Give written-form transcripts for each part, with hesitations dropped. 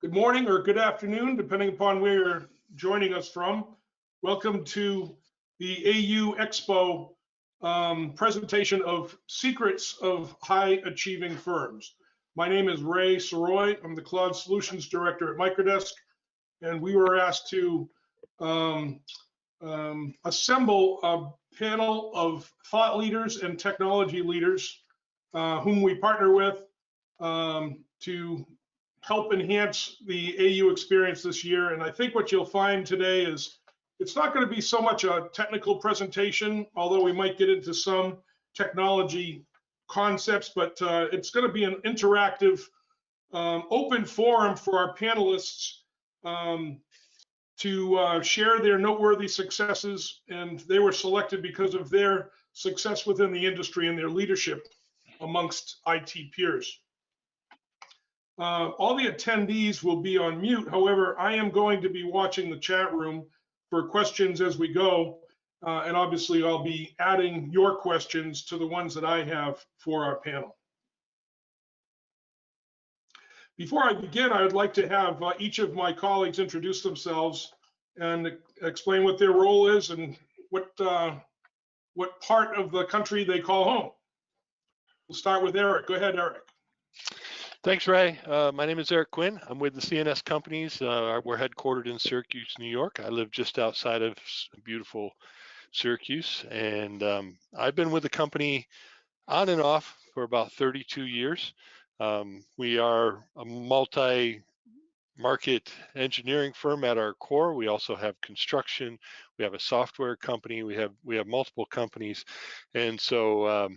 Good morning or good afternoon, depending upon where you're joining us from. Welcome to the AU Expo presentation of secrets of high achieving firms. My name is Ray Soroy. I'm the Cloud Solutions Director at Microdesk, and we were asked to assemble a panel of thought leaders and technology leaders whom we partner with to help enhance the AU experience this year. And I think what you'll find today is it's not going to be so much a technical presentation, although we might get into some technology concepts, but it's going to be an interactive, open forum for our panelists to share their noteworthy successes. And they were selected because of their success within the industry and their leadership amongst IT peers. All the attendees will be on mute. However, I am going to be watching the chat room for questions as we go. And obviously I'll be adding your questions to the ones that I have for our panel. Before I begin, I would like to have each of my colleagues introduce themselves and explain what their role is and what part of the country they call home. We'll start with Eric. Go ahead, Eric. Thanks, Ray. My name is Eric Quinn. I'm with the CNS companies. We're headquartered in Syracuse, New York. I live just outside of beautiful Syracuse, and I've been with the company on and off for about 32 years. We are a multi-market engineering firm at our core. We also have construction. We have a software company. We have multiple companies, and so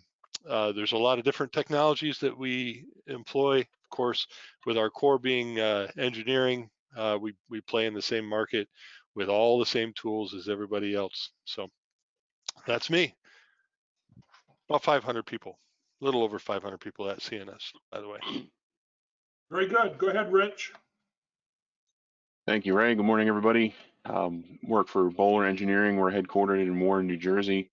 there's a lot of different technologies that we employ. Of course, with our core being engineering, we play in the same market with all the same tools as everybody else. So that's me. About 500 people, a little over 500 people at CNS, by the way. Very good. Go ahead, Rich. Thank you, Ray. Good morning, everybody. Work for Bohler Engineering. We're headquartered in Warren, New Jersey.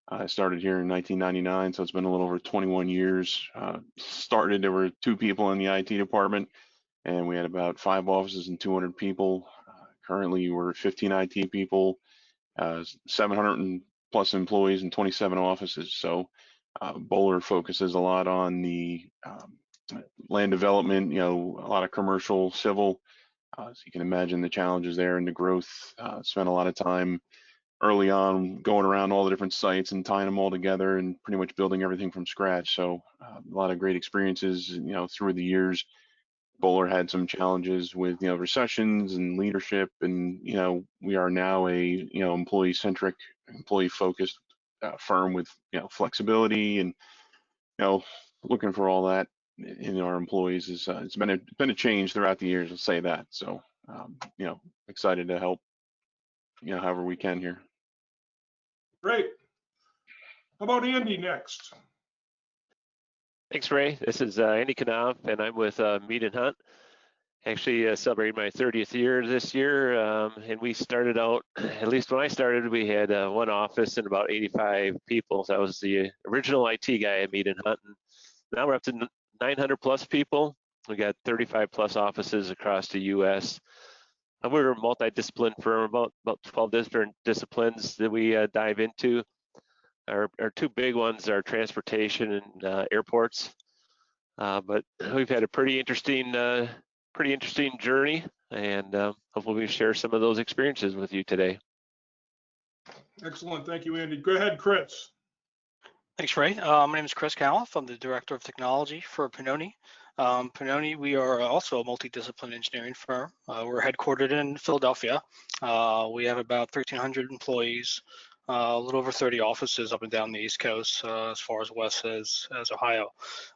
I started here in 1999, so it's been a little over 21 years. There were 2 people in the IT department, and we had about 5 offices and 200 people. Currently, we're 15 IT people, 700 plus employees, and 27 offices. So Bohler focuses a lot on the land development, a lot of commercial, civil. So you can imagine the challenges there and the growth. Spent a lot of time early on going around all the different sites and tying them all together and pretty much building everything from scratch. So a lot of great experiences, through the years. Bohler had some challenges with, recessions and leadership, and, we are now a, employee-centric, employee-focused firm with, flexibility and, looking for all that in our employees. Is it's been a change throughout the years, let's say that. So, excited to help, however we can here. Great. How about Andy next? Thanks, Ray. This is Andy Knauf, and I'm with Mead and Hunt. Actually celebrating my 30th year this year, and we started out, at least when I started, we had 1 office and about 85 people. So I was the original IT guy at Mead and Hunt. And now we're up to 900 plus people. We got 35 plus offices across the U.S. And we're a multidiscipline firm, about 12 different disciplines that we dive into. Our 2 big ones are transportation and airports. But we've had a pretty interesting journey, and hopefully we share some of those experiences with you today. Excellent. Thank you, Andy. Go ahead, Chris. Thanks, Ray. My name is Chris Calaf. I'm the Director of Technology for Pennoni. Pennoni, we are also a multidiscipline engineering firm. We're headquartered in Philadelphia. We have about 1,300 employees, a little over 30 offices up and down the East Coast, as far as west as Ohio.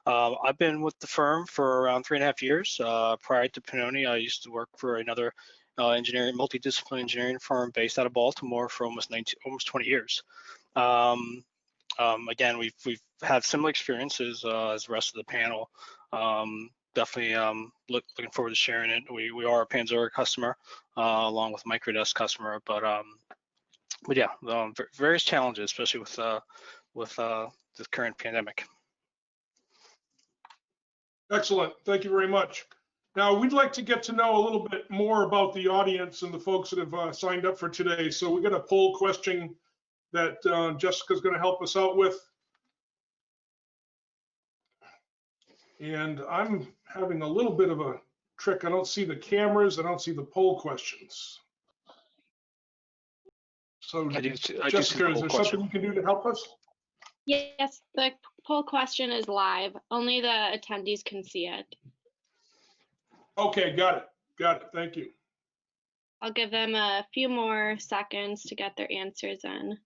I've been with the firm for around 3.5 years. Prior to Pennoni, I used to work for another multidiscipline engineering firm based out of Baltimore for almost 20 years. Again, we've had similar experiences as the rest of the panel. Definitely looking forward to sharing it. We are a Panzura customer along with Microdesk customer, but yeah, various challenges, especially with the current pandemic. Excellent. Thank you very much. Now, we'd like to get to know a little bit more about the audience and the folks that have signed up for today. So we got a poll question that Jessica's going to help us out with. And I'm having a little bit of a trick. I don't see the cameras. I don't see the poll questions. So I do see the Jessica, is poll there question. something you can do to help us? Yes, the poll question is live. Only the attendees can see it. Okay, got it. Got it. Thank you. I'll give them a few more seconds to get their answers in.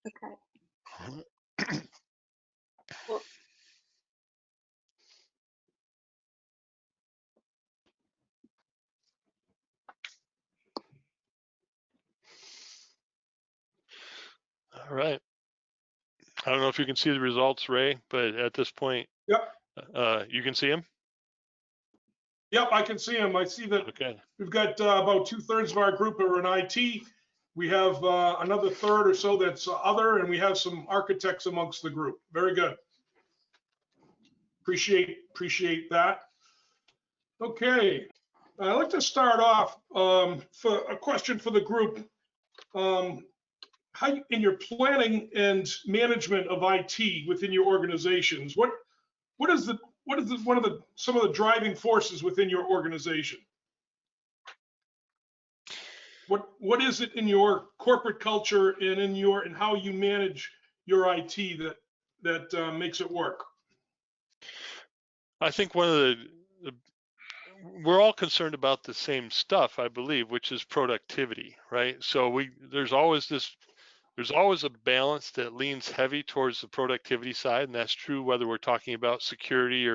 Okay. Well, All right. I don't know if you can see the results, Ray, but at this point, Yep. You can see them? Yep, I can see them. I see that Okay. we've got about 2/3 of our group are in IT. We have another third or so that's other, and we have some architects amongst the group. Very good. Appreciate that. Okay, I'd like to start off for a question for the group. How in your planning and management of IT within your organizations, what is some of the driving forces within your organization? What is it in your corporate culture and in how you manage your IT that makes it work? I think one of we're all concerned about the same stuff, I believe, which is productivity, right? So there's always a balance that leans heavy towards the productivity side, and that's true whether we're talking about security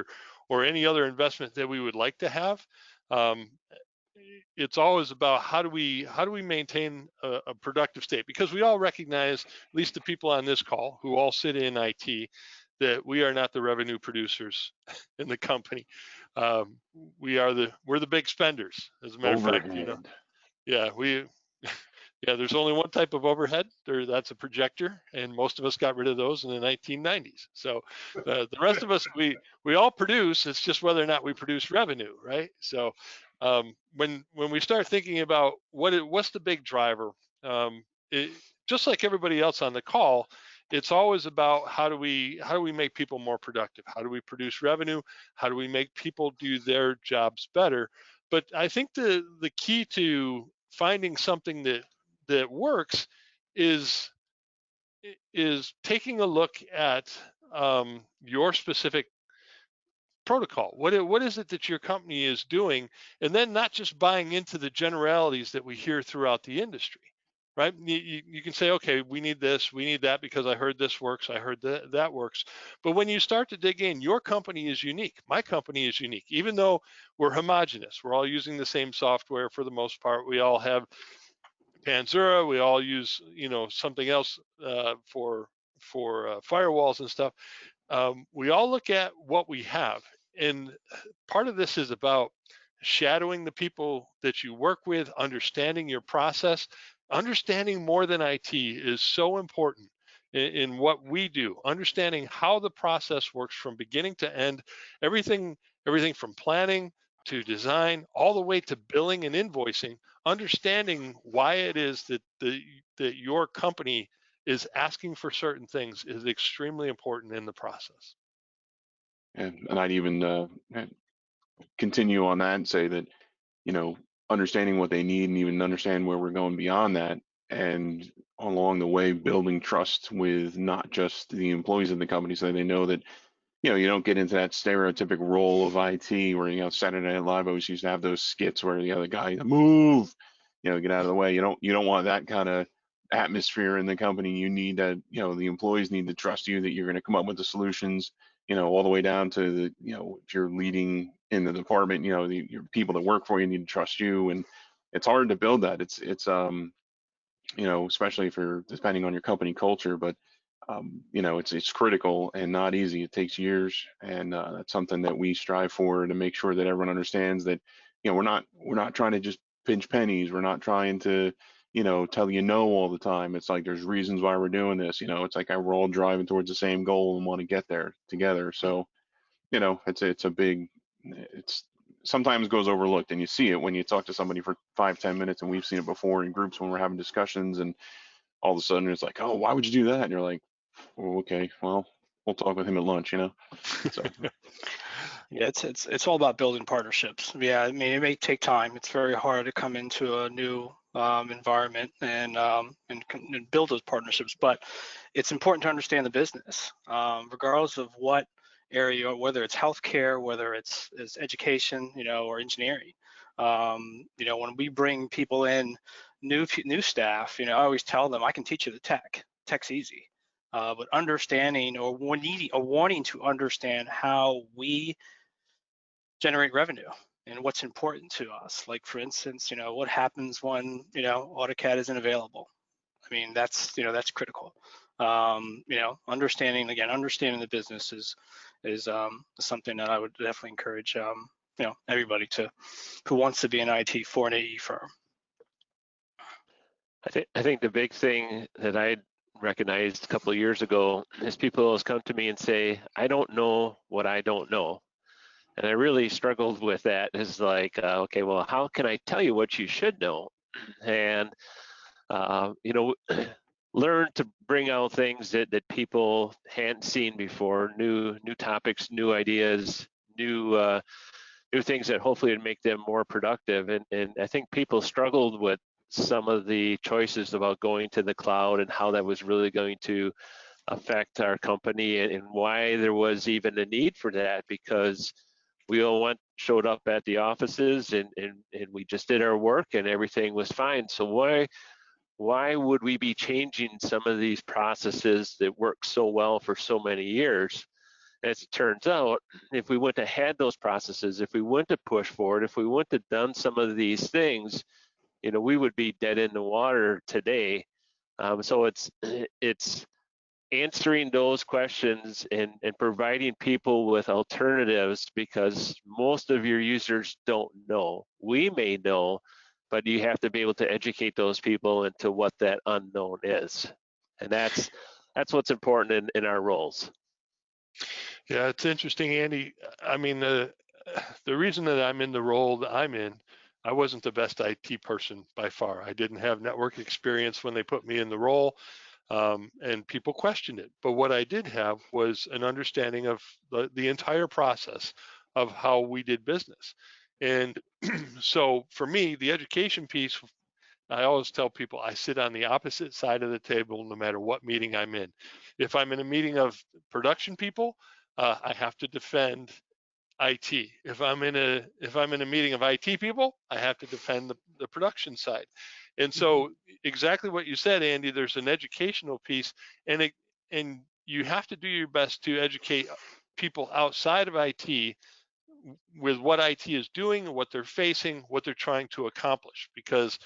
or any other investment that we would like to have. It's always about how do we maintain a productive state, because we all recognize, at least the people on this call who all sit in IT, that we are not the revenue producers in the company. We're the big spenders, as a matter of fact. You know, yeah, yeah, there's only one type of overhead. That's a projector, and most of us got rid of those in the 1990s. So the rest of us, we all produce. It's just whether or not we produce revenue, right? So when we start thinking about what's the big driver, just like everybody else on the call, it's always about how do we make people more productive? How do we produce revenue? How do we make people do their jobs better? But I think the key to finding something that works is taking a look at your specific protocol. What is it that your company is doing, and then not just buying into the generalities that we hear throughout the industry, right? You can say, okay, we need this, we need that because I heard this works, I heard that works. But when you start to dig in, your company is unique. My company is unique, even though we're homogenous. We're all using the same software for the most part. We all have Panzura. We all use, something else for firewalls and stuff. We all look at what we have, and part of this is about shadowing the people that you work with, understanding your process. Understanding more than IT is so important in what we do. Understanding how the process works from beginning to end, everything from planning to design, all the way to billing and invoicing. Understanding why it is that that your company is asking for certain things is extremely important in the process. And I'd even continue on that and say that, understanding what they need and even understand where we're going beyond that, and along the way building trust with not just the employees of the company, so they know that you don't get into that stereotypic role of IT where Saturday Night Live always used to have those skits where the guy move, get out of the way. You don't want that kind of atmosphere in the company. You need that, the employees need to trust you that you're going to come up with the solutions, all the way down to the, if you're leading in the department, your people that work for you need to trust you. And it's hard to build that. It's especially if you're depending on your company culture, but it's critical and not easy. It takes years, and that's something that we strive for, to make sure that everyone understands that we're not trying to just pinch pennies. We're not trying to tell you no all the time. It's like there's reasons why we're doing this. It's like we're all driving towards the same goal and want to get there together. So, it's a big, it's sometimes goes overlooked, and you see it when you talk to somebody for 5-10 minutes, and we've seen it before in groups when we're having discussions, and all of a sudden it's like, oh, why would you do that? And you're like, well, okay, well, we'll talk with him at lunch, So. Yeah, it's all about building partnerships. Yeah, I mean, it may take time. It's very hard to come into a new environment and build those partnerships, but it's important to understand the business, regardless of what area, whether it's healthcare, whether it's education, or engineering. When we bring people in, new staff, I always tell them, I can teach you the tech. Tech's easy. But understanding or wanting to understand how we generate revenue and what's important to us. Like, for instance, what happens when AutoCAD isn't available? I mean, that's critical. Understanding the business is something that I would definitely encourage everybody who wants to be an IT for an AE firm. I think the big thing that I recognized a couple of years ago is people always come to me and say, I don't know what I don't know. And I really struggled with that. It's like, okay, well, how can I tell you what you should know? And, learn to bring out things that people hadn't seen before, new topics, new ideas, new things that hopefully would make them more productive. And I think people struggled with some of the choices about going to the cloud and how that was really going to affect our company and why there was even a need for that, because we all showed up at the offices and we just did our work and everything was fine. So why would we be changing some of these processes that work so well for so many years? As it turns out, if we wouldn't have had those processes, if we wouldn't have pushed forward, if we wouldn't have done some of these things, we would be dead in the water today. So it's answering those questions and providing people with alternatives, because most of your users don't know. We may know, but you have to be able to educate those people into what that unknown is. And that's what's important in our roles. Yeah, it's interesting, Andy. I mean, the reason that I'm in the role that I'm in, I wasn't the best IT person by far. I didn't have network experience when they put me in the role. And people questioned it. But what I did have was an understanding of the entire process of how we did business. And so for me, the education piece, I always tell people I sit on the opposite side of the table no matter what meeting I'm in. If I'm in a meeting of production people, I have to defend IT. If I'm in a meeting of IT people, I have to defend the production side. And so exactly what you said, Andy, there's an educational piece, and you have to do your best to educate people outside of IT with what IT is doing, what they're facing, what they're trying to accomplish, because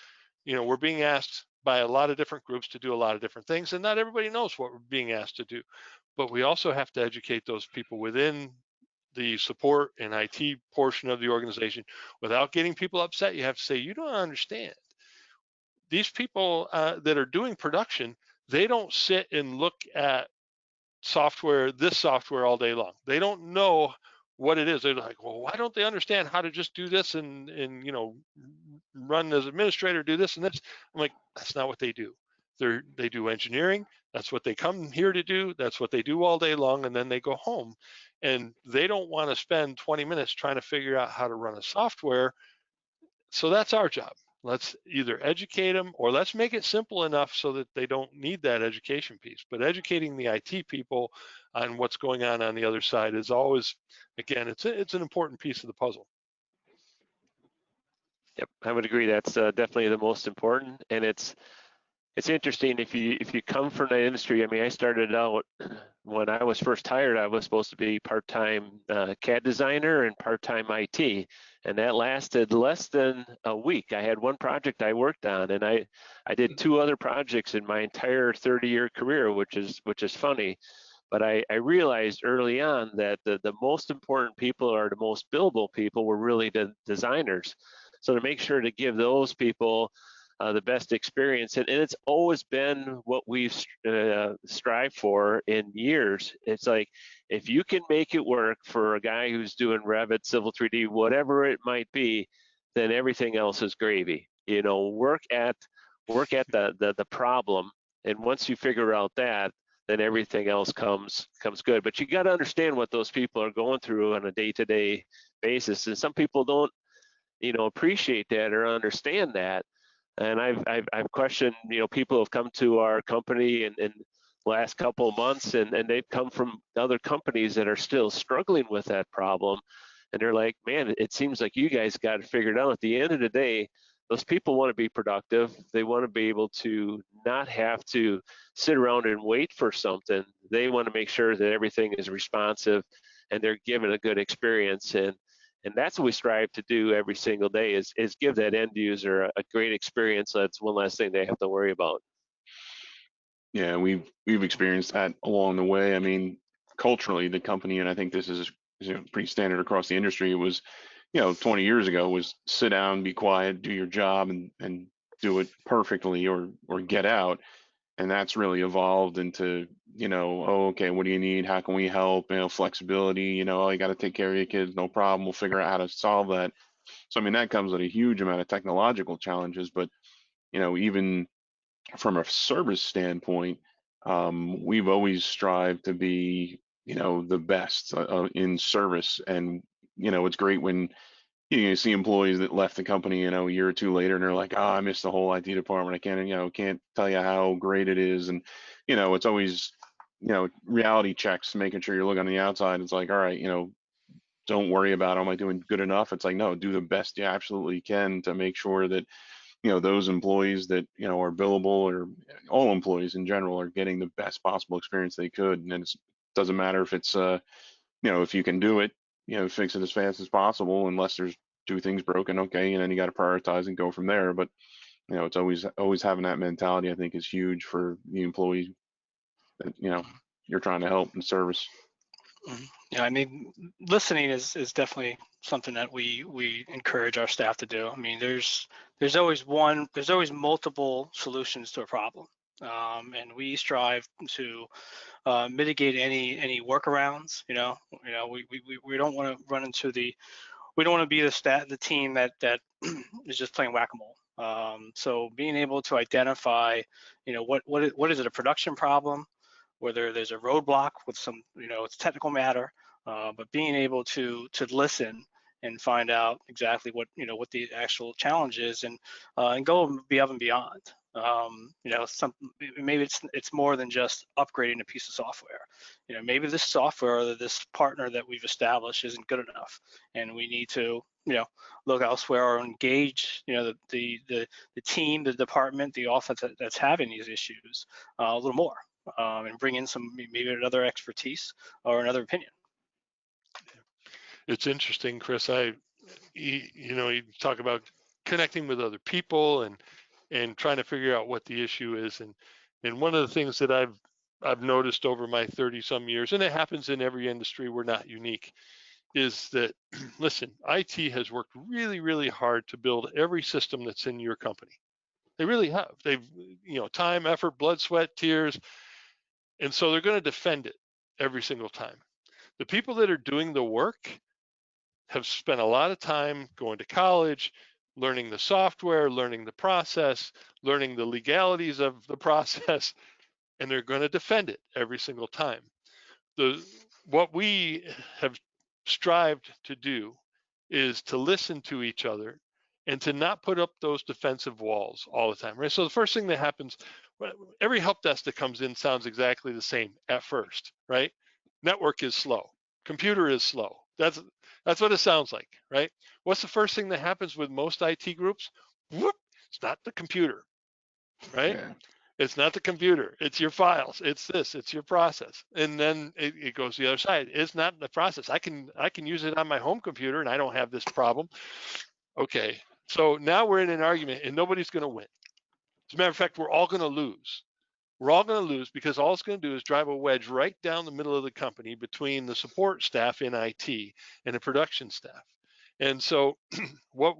we're being asked by a lot of different groups to do a lot of different things, and not everybody knows what we're being asked to do. But we also have to educate those people within the support and IT portion of the organization without getting people upset. You have to say, you don't understand. These people that are doing production, they don't sit and look at this software all day long. They don't know what it is. They're like, well, why don't they understand how to just do this and run as administrator, do this and this? I'm like, that's not what they do. They do engineering. That's what they come here to do. That's what they do all day long, and then they go home. And they don't want to spend 20 minutes trying to figure out how to run a software. So that's our job. Let's either educate them or let's make it simple enough so that they don't need that education piece. But educating the IT people on what's going on the other side is always, again, it's an important piece of the puzzle. Yep, I would agree. That's definitely the most important. And it's interesting if you come from the industry. I mean, I started out when I was first hired, I was supposed to be part-time CAD designer and part-time IT, and that lasted less than a week. I had one project I worked on, and I did 2 other projects in my entire 30-year career, which is funny. But I realized early on that the most important people or the most billable people were really the designers. So to make sure to give those people the best experience. And it's always been what we've strived for in years. It's like, if you can make it work for a guy who's doing Revit, Civil 3D, whatever it might be, then everything else is gravy. You know, work at the problem, and once you figure out that, then everything else comes good. But you got to understand what those people are going through on a day-to-day basis, and some people don't, you know, appreciate that or understand that. And I've questioned, you know, people have come to our company in last couple of months, and they've come from other companies that are still struggling with that problem. And they're like, man, it seems like you guys got it figured out. At the end of the day, those people want to be productive. They want to be able to not have to sit around and wait for something. They want to make sure that everything is responsive and they're given a good experience. And that's what we strive to do every single day, is give that end user a great experience. That's one less thing they have to worry about. Yeah, we've experienced that along the way. I mean, culturally, the company, and I think this is pretty standard across the industry. It was, 20 years ago, was sit down, be quiet, do your job, and do it perfectly, or get out. And that's really evolved into, oh, okay, what do you need? How can we help? Flexibility. Oh, you got to take care of your kids, no problem. We'll figure out how to solve that. So I mean, that comes with a huge amount of technological challenges, but even from a service standpoint, we've always strived to be, the best in service. And, it's great when you see employees that left the company, a year or two later, and they're like, oh, I missed the whole IT department. I can't tell you how great it is. And, it's always, reality checks, making sure you're looking on the outside. It's like, all right, don't worry about, am I doing good enough? It's like, no, do the best you absolutely can to make sure that, those employees that, are billable, or all employees in general, are getting the best possible experience they could. And it doesn't matter if it's, if you can do it, fix it as fast as possible, unless there's two things broken, okay, and then you got to prioritize and go from there. But, it's always having that mentality, I think, is huge for the employee that, you're trying to help and service. Yeah, I mean, listening is definitely something that we encourage our staff to do. I mean, there's always multiple solutions to a problem, and we strive to mitigate any workarounds. We don't want to run into we don't want to be the team that is just playing whack-a-mole. So being able to identify, what is it, a production problem, whether there's a roadblock with some, it's technical matter, but being able to listen and find out exactly what the actual challenge is, and go above and beyond. Maybe it's more than just upgrading a piece of software. Maybe this software or this partner that we've established isn't good enough, and we need to look elsewhere, or engage the team, the department, the office that's having these issues a little more. And bring in maybe another expertise or another opinion. It's interesting, Chris. You talk about connecting with other people and trying to figure out what the issue is. And one of the things that I've noticed over my 30-some years, and it happens in every industry, we're not unique, is that, listen, IT has worked really, really hard to build every system that's in your company. They really have. They've, time, effort, blood, sweat, tears. And so they're going to defend it every single time. The people that are doing the work have spent a lot of time going to college, learning the software, learning the process, learning the legalities of the process, and they're going to defend it every single time. What we have strived to do is to listen to each other and to not put up those defensive walls all the time, right? So the first thing that happens, every help desk that comes in sounds exactly the same at first, right? Network is slow, computer is slow. That's what it sounds like, right? What's the first thing that happens with most IT groups? Whoop, it's not the computer, right? Yeah. It's not the computer, it's your files, it's this, it's your process. And then it goes the other side. It's not the process. I can use it on my home computer and I don't have this problem. Okay, so now we're in an argument and nobody's going to win. As a matter of fact, we're all going to lose. We're all going to lose because all it's going to do is drive a wedge right down the middle of the company between the support staff in IT and the production staff. And so what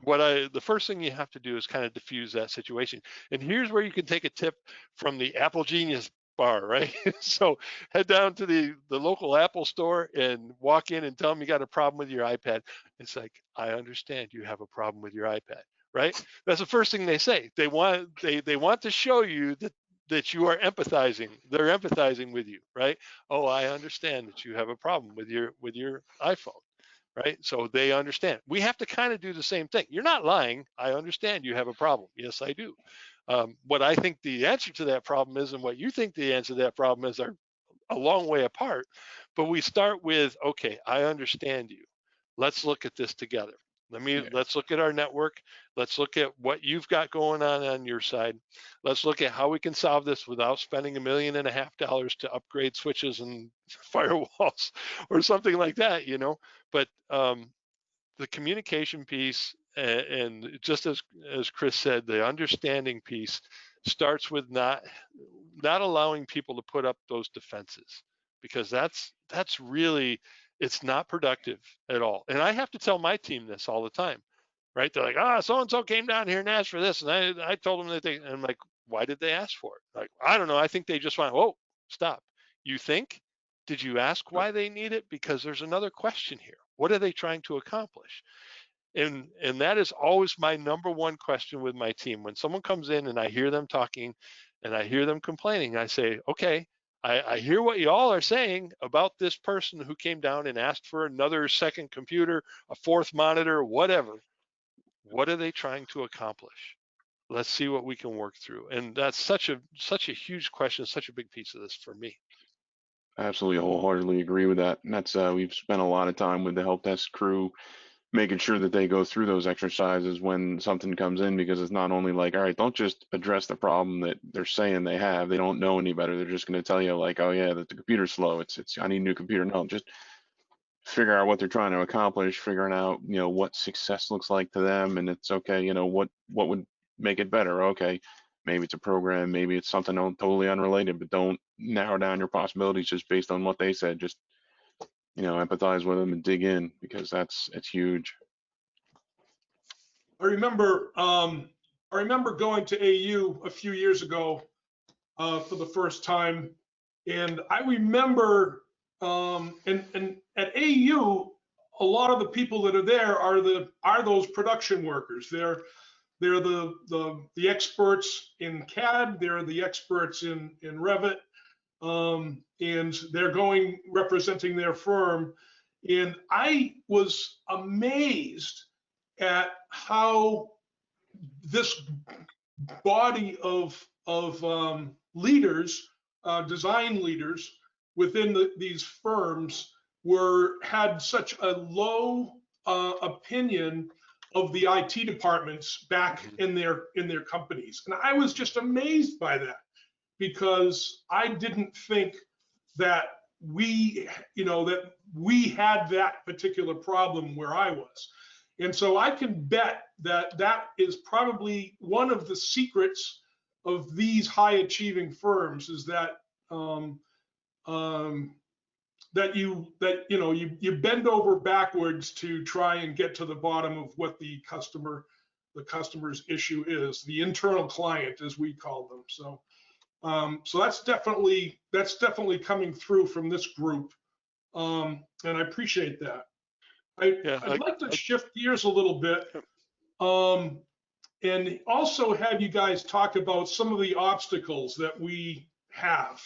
the first thing you have to do is kind of diffuse that situation. And here's where you can take a tip from the Apple Genius bar, right? So head down to the local Apple store and walk in and tell them you got a problem with your iPad. It's like, I understand you have a problem with your iPad, right? That's the first thing they say. They want to show you that you are empathizing. They're empathizing with you, right? Oh, I understand that you have a problem with your iPhone, right? So they understand. We have to kind of do the same thing. You're not lying. I understand you have a problem. Yes, I do. What I think the answer to that problem is, and what you think the answer to that problem is, are a long way apart. But we start with, okay, I understand you. Let's look at this together. Let's look at our network. Let's look at what you've got going on your side. Let's look at how we can solve this without spending $1.5 million to upgrade switches and firewalls or something like that, you know. But the communication piece, and just as Chris said, the understanding piece starts with not allowing people to put up those defenses, because that's really, it's not productive at all. And I have to tell my team this all the time, right? They're like, so-and-so came down here and asked for this. And I told them that and I'm like, why did they ask for it? Like, I don't know. I think they just went, whoa, stop. You think? Did you ask why they need it? Because there's another question here. What are they trying to accomplish? And that is always my number one question with my team. When someone comes in and I hear them talking and I hear them complaining, I say, okay, I hear what y'all are saying about this person who came down and asked for another second computer, a fourth monitor, whatever. What are they trying to accomplish? Let's see what we can work through. And that's such a huge question, such a big piece of this for me. Absolutely, wholeheartedly agree with that. And that's we've spent a lot of time with the help desk crew, making sure that they go through those exercises when something comes in, because it's not only like, all right, don't just address the problem that they're saying they have. They don't know any better. They're just going to tell you like, oh yeah, that the computer's slow. It's I need a new computer. No, just figure out what they're trying to accomplish, figuring out, you know, what success looks like to them. And it's okay, you know, what would make it better? Okay, maybe it's a program, maybe it's something totally unrelated, but don't narrow down your possibilities just based on what they said. Just, you know, empathize with them and dig in, because it's huge. I remember going to AU a few years ago for the first time, and I remember and at AU, a lot of the people that are there are those production workers. They're the experts in CAD. They're the experts in Revit, and they're going representing their firm. And I was amazed at how this body of leaders, design leaders within these firms had such a low opinion of the IT departments back in their companies. And I was just amazed by that, because I didn't think that we had that particular problem where I was. And so I can bet that is probably one of the secrets of these high achieving firms, is that you bend over backwards to try and get to the bottom of what the customer's issue is, the internal client, as we call them. So that's definitely coming through from this group, and I appreciate that. I'd like to shift gears a little bit, and also have you guys talk about some of the obstacles that we have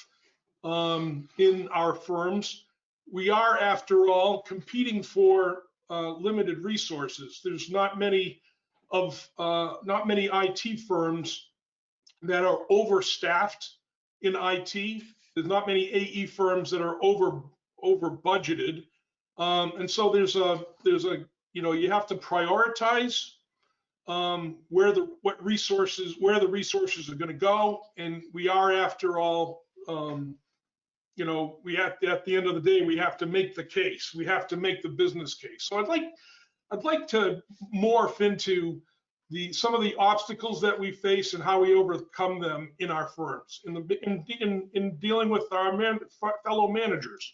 in our firms. We are, after all, competing for limited resources. There's not many IT firms that are overstaffed in IT. There's not many AE firms that are over budgeted. And so there's a you have to prioritize where the resources are going to go, and we are, after all, we have to, at the end of the day, we have to make the case. We have to make the business case. So I'd like to morph into some of the obstacles that we face and how we overcome them in our firms in dealing with our fellow managers.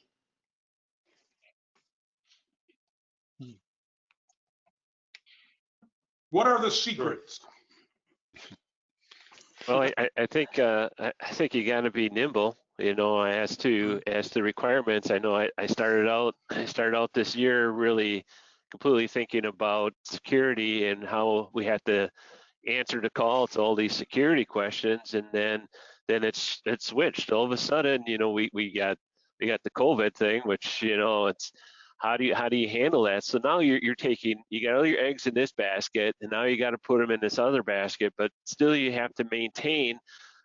What are the secrets? Well, I think you got to be nimble. You know, as to the requirements. I know I started out this year really completely thinking about security and how we had to answer the call to all these security questions, and then it switched. All of a sudden, you know, we got the COVID thing, which, you know, it's how do you handle that? So now you got all your eggs in this basket, and now you got to put them in this other basket, but still you have to maintain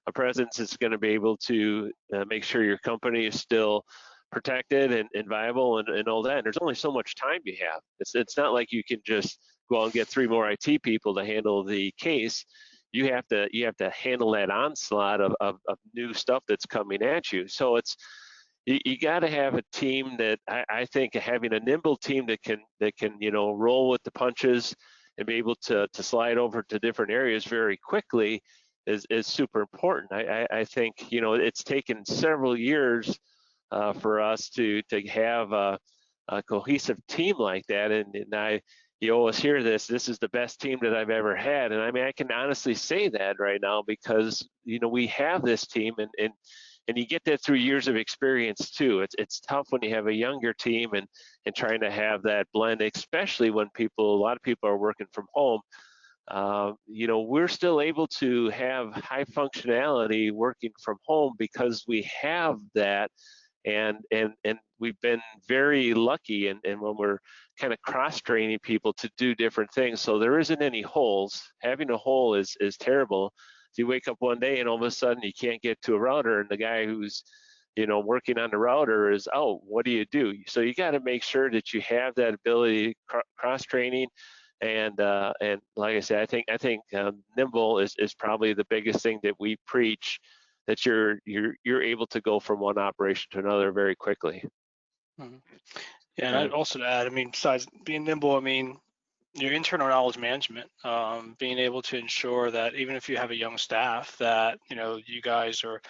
a presence that's going to be able to make sure your company is still protected and viable and all that. And there's only so much time you have. It's not like you can just go out and get 3 more IT people to handle the case. You have to handle that onslaught of new stuff that's coming at you. So you got to have a team that I think having a nimble team that can you know, roll with the punches and be able to slide over to different areas very quickly is super important. I think, you know, it's taken several years for us to have a cohesive team like that, and you always hear this is the best team that I've ever had, and I mean, I can honestly say that right now because, you know, we have this team, and you get that through years of experience too. It's tough when you have a younger team and trying to have that blend, especially when a lot of people are working from home. You know, we're still able to have high functionality working from home because we have that, and we've been very lucky, and when we're kind of cross-training people to do different things, so there isn't any holes. Having a hole is terrible. If you wake up one day and all of a sudden you can't get to a router, and the guy who's, you know, working on the router is out, what do? So you got to make sure that you have that ability, cross-training. And like I said, I think nimble is probably the biggest thing that we preach, that you're able to go from one operation to another very quickly. Mm-hmm. Yeah, and I'd also add, I mean, besides being nimble, I mean, your internal knowledge management, being able to ensure that even if you have a young staff, that, you know, you guys are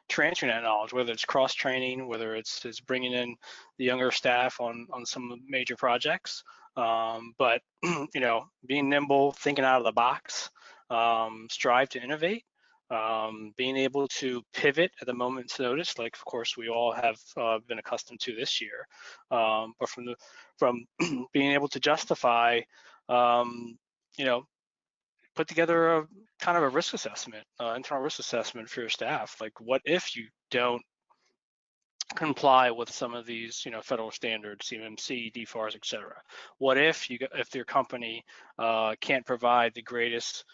transferring that knowledge, whether it's cross training, whether it's bringing in the younger staff on some major projects. But you know, being nimble, thinking out of the box, strive to innovate, being able to pivot at the moment's notice, like of course we all have been accustomed to this year, but from being able to justify, you know, put together a kind of a risk assessment, internal risk assessment for your staff. Like, what if you don't comply with some of these, you know, federal standards, CMMC, DFARS, et cetera? What if your company can't provide the greatest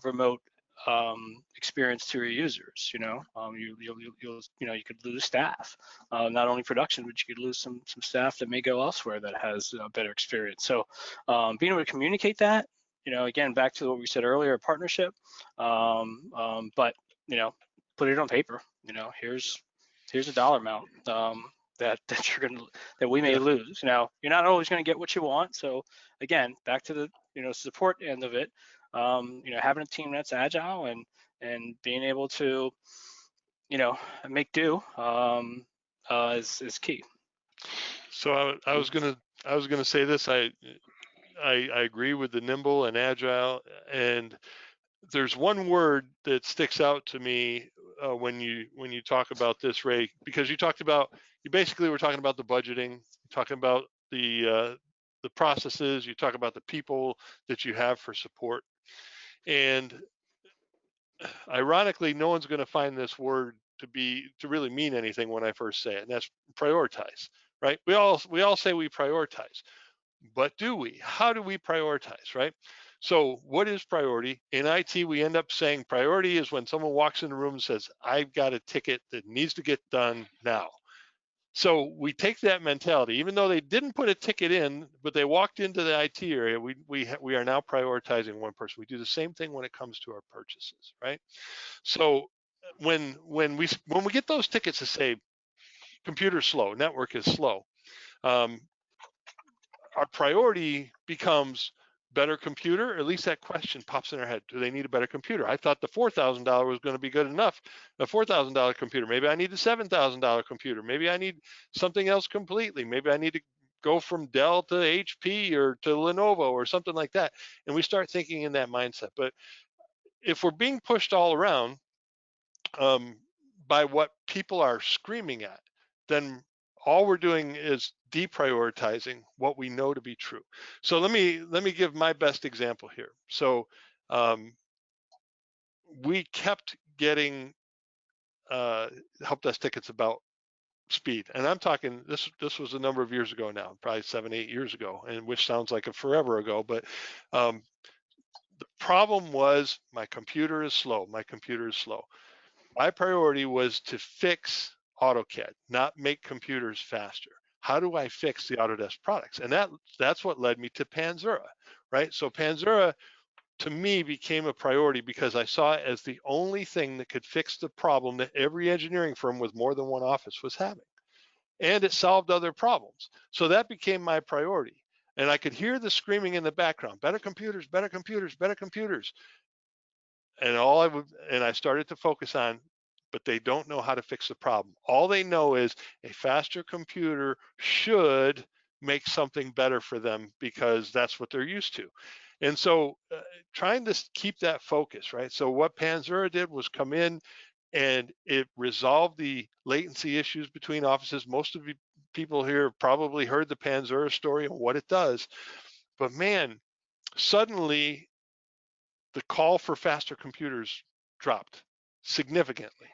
remote experience to your users? You know, you could lose staff, not only production, but you could lose some staff that may go elsewhere that has a better experience. So being able to communicate that, you know, again, back to what we said earlier, partnership, but, you know, put it on paper. You know, here's a dollar amount that we may lose. Now, you're not always going to get what you want. So again, back to the, you know, support end of it, you know, having a team that's agile and being able to, you know, make do is key. So I was gonna say this. I agree with the nimble and agile, and there's one word that sticks out to me when you talk about this, Ray, because you basically were talking about the budgeting, talking about the processes, you talk about the people that you have for support, and ironically, no one's going to find this word to really mean anything when I first say it, and that's prioritize, right? We all say we prioritize, but do we? How do we prioritize, right? So what is priority? In IT, we end up saying priority is when someone walks in the room and says, I've got a ticket that needs to get done now. So we take that mentality, even though they didn't put a ticket in, but they walked into the IT area, we are now prioritizing one person. We do the same thing when it comes to our purchases, right? So when we get those tickets to say computer's slow, network is slow, our priority becomes better computer, or at least that question pops in our head. Do they need a better computer? I thought the $4,000 was going to be good enough. A $4,000 computer. Maybe I need a $7,000 computer. Maybe I need something else completely. Maybe I need to go from Dell to HP or to Lenovo or something like that. And we start thinking in that mindset. But if we're being pushed all around by what people are screaming at, then all we're doing is deprioritizing what we know to be true. So let me give my best example here. So we kept getting help desk tickets about speed, and I'm talking this was a number of years ago now, probably 7-8 years ago, and which sounds like a forever ago. But the problem was my computer is slow. My computer is slow. My priority was to fix AutoCAD, not make computers faster. How do I fix the Autodesk products? And that's what led me to Panzura, right? So Panzura, to me, became a priority because I saw it as the only thing that could fix the problem that every engineering firm with more than one office was having. And it solved other problems. So that became my priority. And I could hear the screaming in the background, better computers, better computers, better computers. And I started to focus on, but they don't know how to fix the problem. All they know is a faster computer should make something better for them because that's what they're used to. And so trying to keep that focus, right? So what Panzura did was come in and it resolved the latency issues between offices. Most of you people here have probably heard the Panzura story and what it does. But man, suddenly the call for faster computers dropped significantly,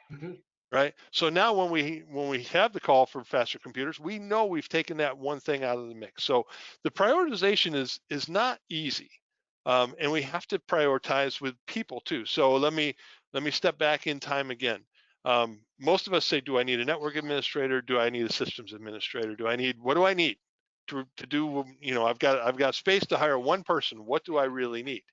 right? So now when we have the call for faster computers, we know we've taken that one thing out of the mix. So the prioritization is not easy, and we have to prioritize with people too. So let me step back in time again. Most of us say, do I need a network administrator? Do I need a systems administrator? What do I need to do? You know, I've got space to hire one person. What do I really need?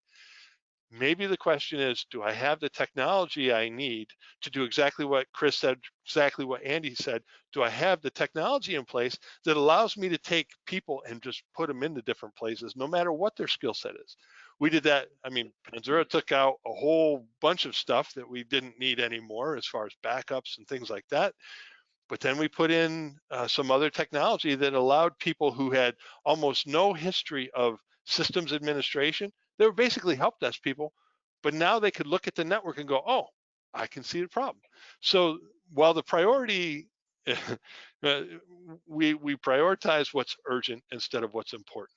Maybe the question is, do I have the technology I need to do exactly what Chris said, exactly what Andy said? Do I have the technology in place that allows me to take people and just put them into different places, no matter what their skill set is? We did that. I mean, Panzura took out a whole bunch of stuff that we didn't need anymore as far as backups and things like that. But then we put in some other technology that allowed people who had almost no history of systems administration. They were basically help desk people, but now they could look at the network and go, oh, I can see the problem. So while the priority, we prioritize what's urgent instead of what's important.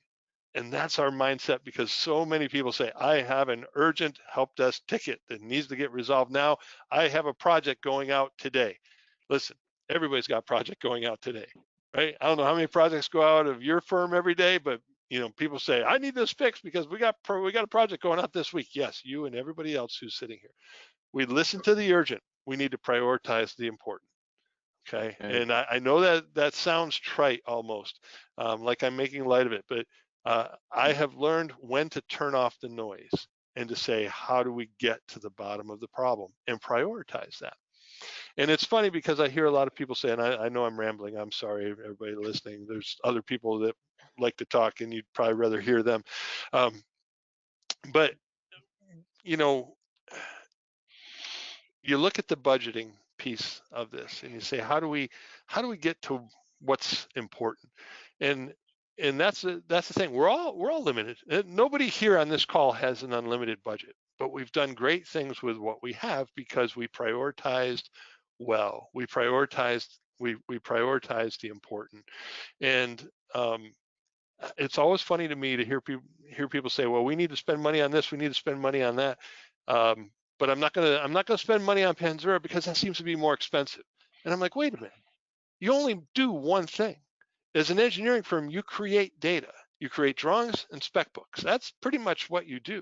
And that's our mindset, because so many people say, I have an urgent help desk ticket that needs to get resolved now. I have a project going out today. Listen, everybody's got a project going out today, right? I don't know how many projects go out of your firm every day, but you know, people say, I need this fixed because we got a project going out this week. Yes, you and everybody else who's sitting here. We listen to the urgent. We need to prioritize the important. Okay. And I know that sounds trite almost, like I'm making light of it, but I have learned when to turn off the noise and to say, how do we get to the bottom of the problem and prioritize that? And it's funny because I hear a lot of people say, and I know I'm rambling, I'm sorry, everybody listening. There's other people that like to talk and you'd probably rather hear them. But, you know, you look at the budgeting piece of this and you say, how do we get to what's important? And that's the thing. We're all limited. Nobody here on this call has an unlimited budget, but we've done great things with what we have because we prioritized well. We prioritized the important. And it's always funny to me to hear people say, well, we need to spend money on this, we need to spend money on that. But I'm not gonna spend money on Panzura because that seems to be more expensive. And I'm like, wait a minute, you only do one thing. As an engineering firm, you create data, you create drawings and spec books. That's pretty much what you do.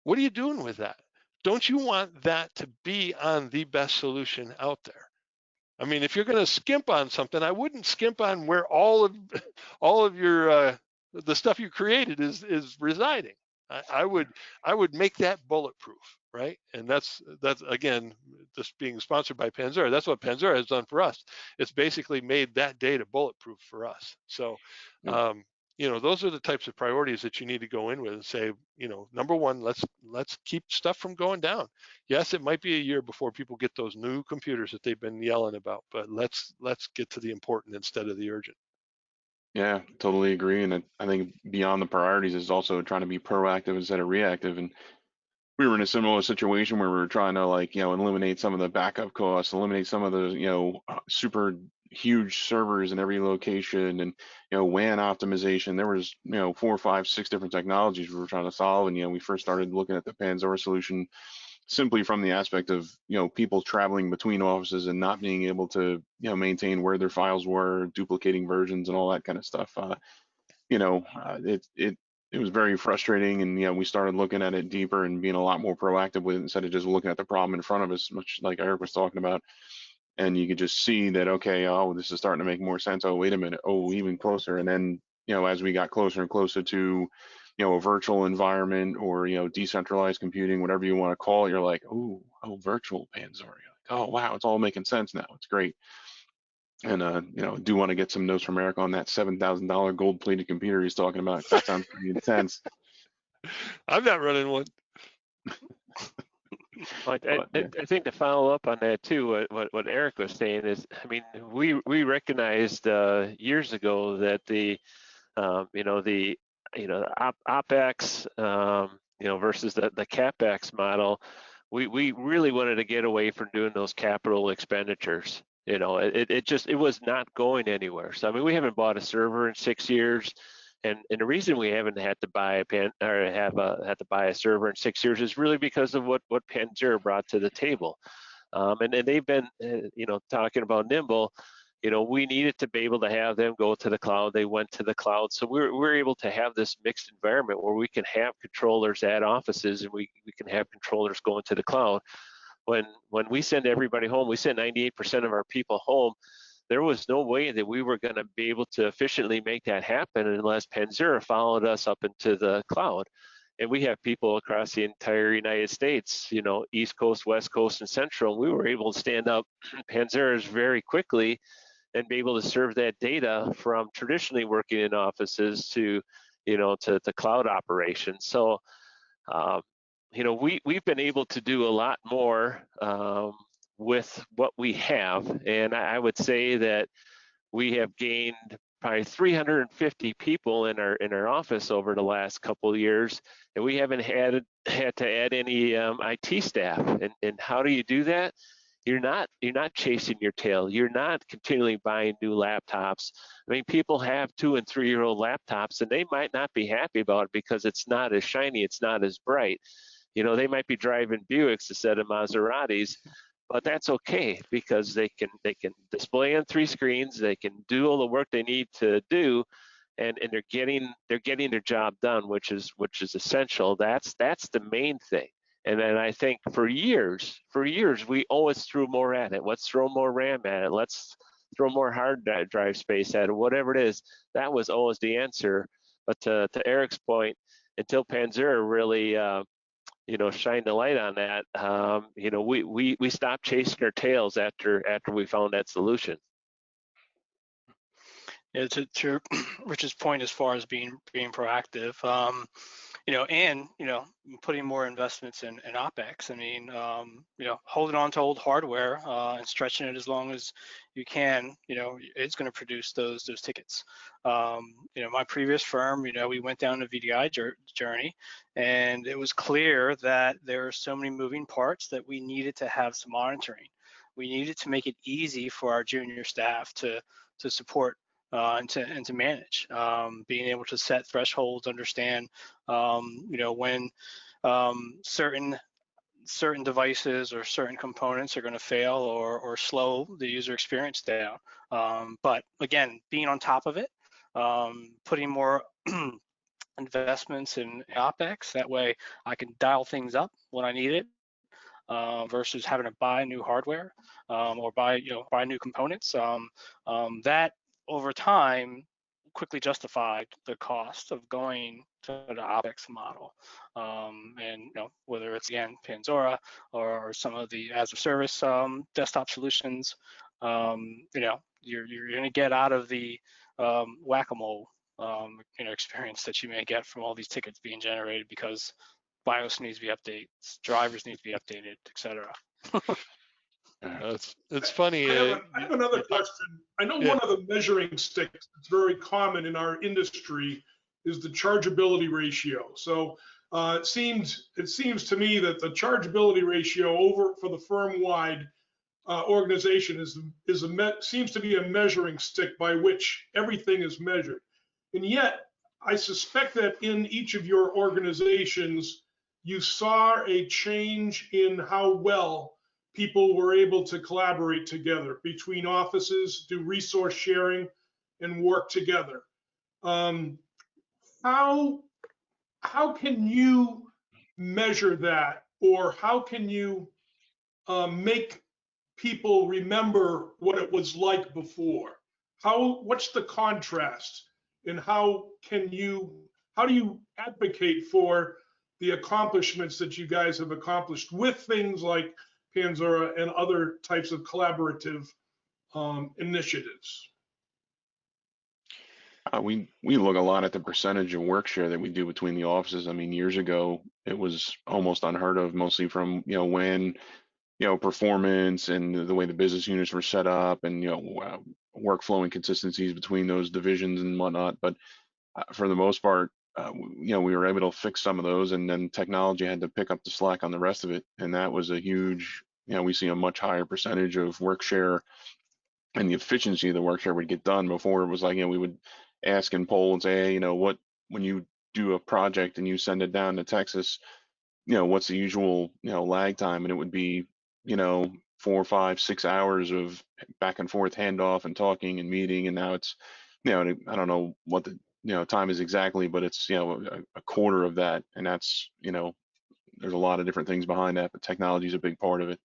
What are you doing with that? Don't you want that to be on the best solution out there? I mean, if you're going to skimp on something, I wouldn't skimp on where all of your the stuff you created is residing. I would make that bulletproof, right? And that's again, just being sponsored by Panzura. That's what Panzura has done for us. It's basically made that data bulletproof for us. So, you know, those are the types of priorities that you need to go in with and say, you know, number one, let's keep stuff from going down. Yes, it might be a year before people get those new computers that they've been yelling about, but let's get to the important instead of the urgent. Yeah, totally agree. And I think beyond the priorities is also trying to be proactive instead of reactive. And we were in a similar situation where we were trying to, like, eliminate some of the backup costs, eliminate some of the, super huge servers in every location, and, WAN optimization. There was, 4, 5, 6 different technologies we were trying to solve. And, we first started looking at the Panzura solution simply from the aspect of, people traveling between offices and not being able to, maintain where their files were, duplicating versions and all that kind of stuff. It was very frustrating, and we started looking at it deeper and being a lot more proactive with it instead of just looking at the problem in front of us, much like Eric was talking about. And you could just see that, okay, oh, this is starting to make more sense. Oh, wait a minute. Oh, even closer. And then, as we got closer and closer to, a virtual environment or, decentralized computing, whatever you want to call it, you're like, oh, virtual Panzura. Like, oh, wow, it's all making sense now. It's great. And, do want to get some notes from Eric on that $7,000 gold-plated computer he's talking about. That sounds pretty intense. I'm not running one. I think to follow up on that too, what Eric was saying is, I mean, we recognized years ago that the Opex versus the CapEx model, we really wanted to get away from doing those capital expenditures. It was not going anywhere. So I mean, we haven't bought a server in 6 years. And the reason we haven't had to buy had to buy a server in 6 years is really because of what Panzura brought to the table, and they've been talking about nimble. We needed to be able to have them go to the cloud. They went to the cloud, so we're able to have this mixed environment where we can have controllers at offices and we can have controllers going to the cloud. When we send everybody home, we send 98% of our people home. There was no way that we were going to be able to efficiently make that happen unless Panzura followed us up into the cloud. And we have people across the entire United States, East Coast, West Coast, and Central. We were able to stand up Panzuras very quickly and be able to serve that data from traditionally working in offices to cloud operations. So, we've been able to do a lot more with what we have, and I would say that we have gained probably 350 people in our office over the last couple of years, and we haven't had to add any IT staff. And how do you do that? You're not chasing your tail. You're not continually buying new laptops. I mean, people have 2- and 3-year-old laptops, and they might not be happy about it because it's not as shiny, it's not as bright. They might be driving Buicks instead of Maseratis, but that's okay because they can display on 3 screens. They can do all the work they need to do, and they're getting their job done, which is essential. That's the main thing. And then I think for years we always threw more at it. Let's throw more RAM at it. Let's throw more hard drive space at it. Whatever it is, that was always the answer. But to Eric's point, until Panzura really shine the light on that, we stopped chasing our tails after we found that solution. Yeah, to Rich's point as far as being proactive, and putting more investments in Opex. I mean, holding on to old hardware and stretching it as long as you can, it's going to produce those tickets. My previous firm, we went down the VDI journey, and it was clear that there are so many moving parts that we needed to have some monitoring. We needed to make it easy for our junior staff to support and to manage, being able to set thresholds, understand, when certain devices or certain components are going to fail or slow the user experience down. But again, being on top of it, putting more investments in Opex, that way I can dial things up when I need it, versus having to buy new hardware or buy new components. That over time quickly justified the cost of going to the Opex model. And whether it's again Panzura or some of the as a service desktop solutions, you're going to get out of the whack-a-mole experience that you may get from all these tickets being generated because BIOS needs to be updated, drivers need to be updated, etc. It's funny. I have another question. I know one of the measuring sticks that's very common in our industry is the chargeability ratio. So it seems to me that the chargeability ratio over for the firm-wide organization seems to be a measuring stick by which everything is measured. And yet, I suspect that in each of your organizations, you saw a change in how well people were able to collaborate together between offices, do resource sharing, and work together. How can you measure that, or how can you make people remember what it was like before? What's the contrast, and how do you advocate for the accomplishments that you guys have accomplished with things like Panzura and other types of collaborative initiatives? We look a lot at the percentage of work share that we do between the offices. I mean, years ago, it was almost unheard of, mostly from, when, performance and the way the business units were set up and, workflow inconsistencies between those divisions and whatnot. But for the most part, we were able to fix some of those, and then technology had to pick up the slack on the rest of it. And that was a huge, we see a much higher percentage of work share, and the efficiency of the work share would get done. Before it was like, we would ask and poll and say, hey, when you do a project and you send it down to Texas, what's the usual, lag time? And it would be, 4, 5, 6 hours of back and forth handoff and talking and meeting. And now it's, I don't know what the, time is exactly, but it's, a quarter of that. And that's, there's a lot of different things behind that, but technology is a big part of it.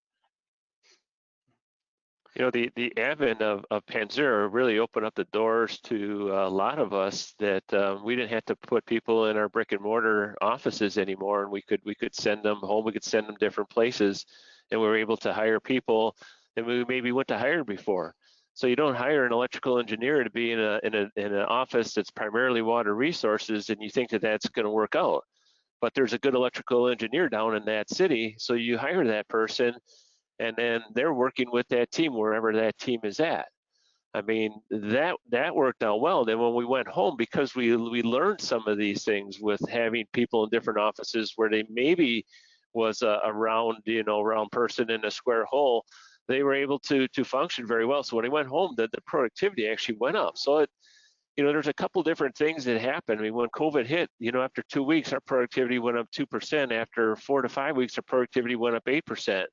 The advent of Panzura really opened up the doors to a lot of us that we didn't have to put people in our brick and mortar offices anymore, and we could send them home, we could send them different places, and we were able to hire people that we maybe went to hire before. So you don't hire an electrical engineer to be in an office that's primarily water resources, and you think that that's going to work out. But there's a good electrical engineer down in that city, so you hire that person, and then they're working with that team wherever that team is at. I mean, that worked out well. Then when we went home, because we learned some of these things with having people in different offices where they maybe was a round person in a square hole, they were able to function very well. So when they went home, the productivity actually went up. So there's a couple different things that happened. I mean, when COVID hit, after 2 weeks, our productivity went up 2%. After 4 to 5 weeks, our productivity went up 8%.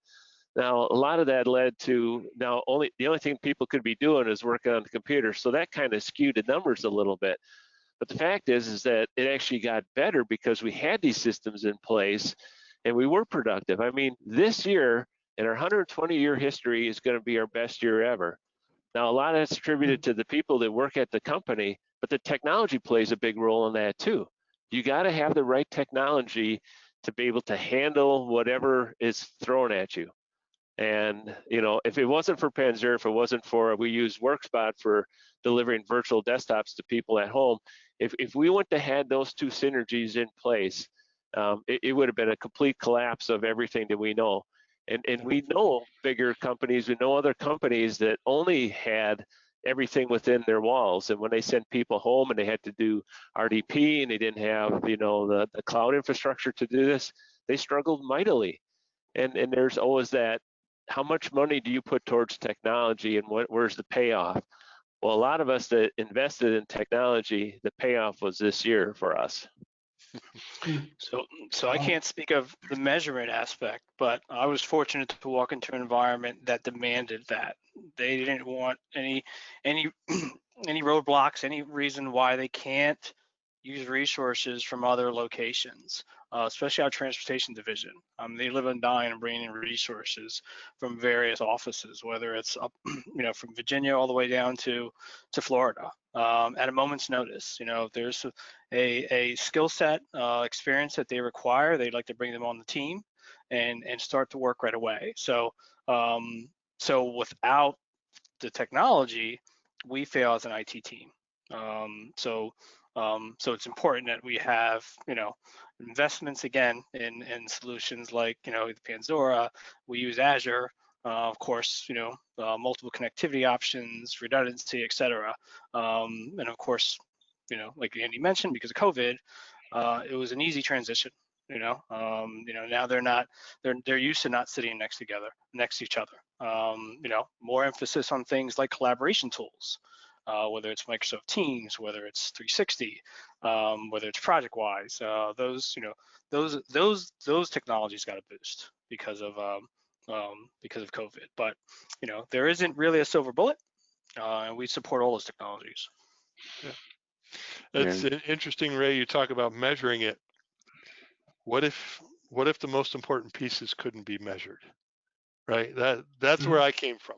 Now, a lot of that led to the only thing people could be doing is working on the computer. So that kind of skewed the numbers a little bit. But the fact is that it actually got better because we had these systems in place and we were productive. I mean, this year in our 120-year history is going to be our best year ever. Now, a lot of that's attributed to the people that work at the company, but the technology plays a big role in that too. You got to have the right technology to be able to handle whatever is thrown at you. And, if it wasn't for Panzura, if it wasn't for, we use WorkSpot for delivering virtual desktops to people at home. If we wouldn't have had those two synergies in place, it would have been a complete collapse of everything that we know. And we know bigger companies, we know other companies that only had everything within their walls. And when they sent people home and they had to do RDP and they didn't have, the cloud infrastructure to do this, they struggled mightily. And there's always that, how much money do you put towards technology and where's the payoff? Well, a lot of us that invested in technology, the payoff was this year for us. So I can't speak of the measurement aspect, but I was fortunate to walk into an environment that demanded that. They didn't want any roadblocks, any reason why they can't use resources from other locations, especially our transportation division. They live and die on bringing in resources from various offices, whether it's up, from Virginia all the way down to Florida, at a moment's notice. If there's a skill set, experience that they require, they'd like to bring them on the team and start to work right away. So without the technology, we fail as an IT team. So it's important that we have, investments again in solutions like, the Panzura. We use Azure Of course, multiple connectivity options, redundancy, et cetera. And of course, like Andy mentioned, because of COVID, it was an easy transition. Now they're used to not sitting next to each other. More emphasis on things like collaboration tools, whether it's Microsoft Teams, whether it's 360, whether it's ProjectWise. Those technologies got a boost because of COVID. But there isn't really a silver bullet, and we support all those technologies. Yeah. That's interesting, Ray. You talk about measuring it. What if the most important pieces couldn't be measured, right? That's where I came from.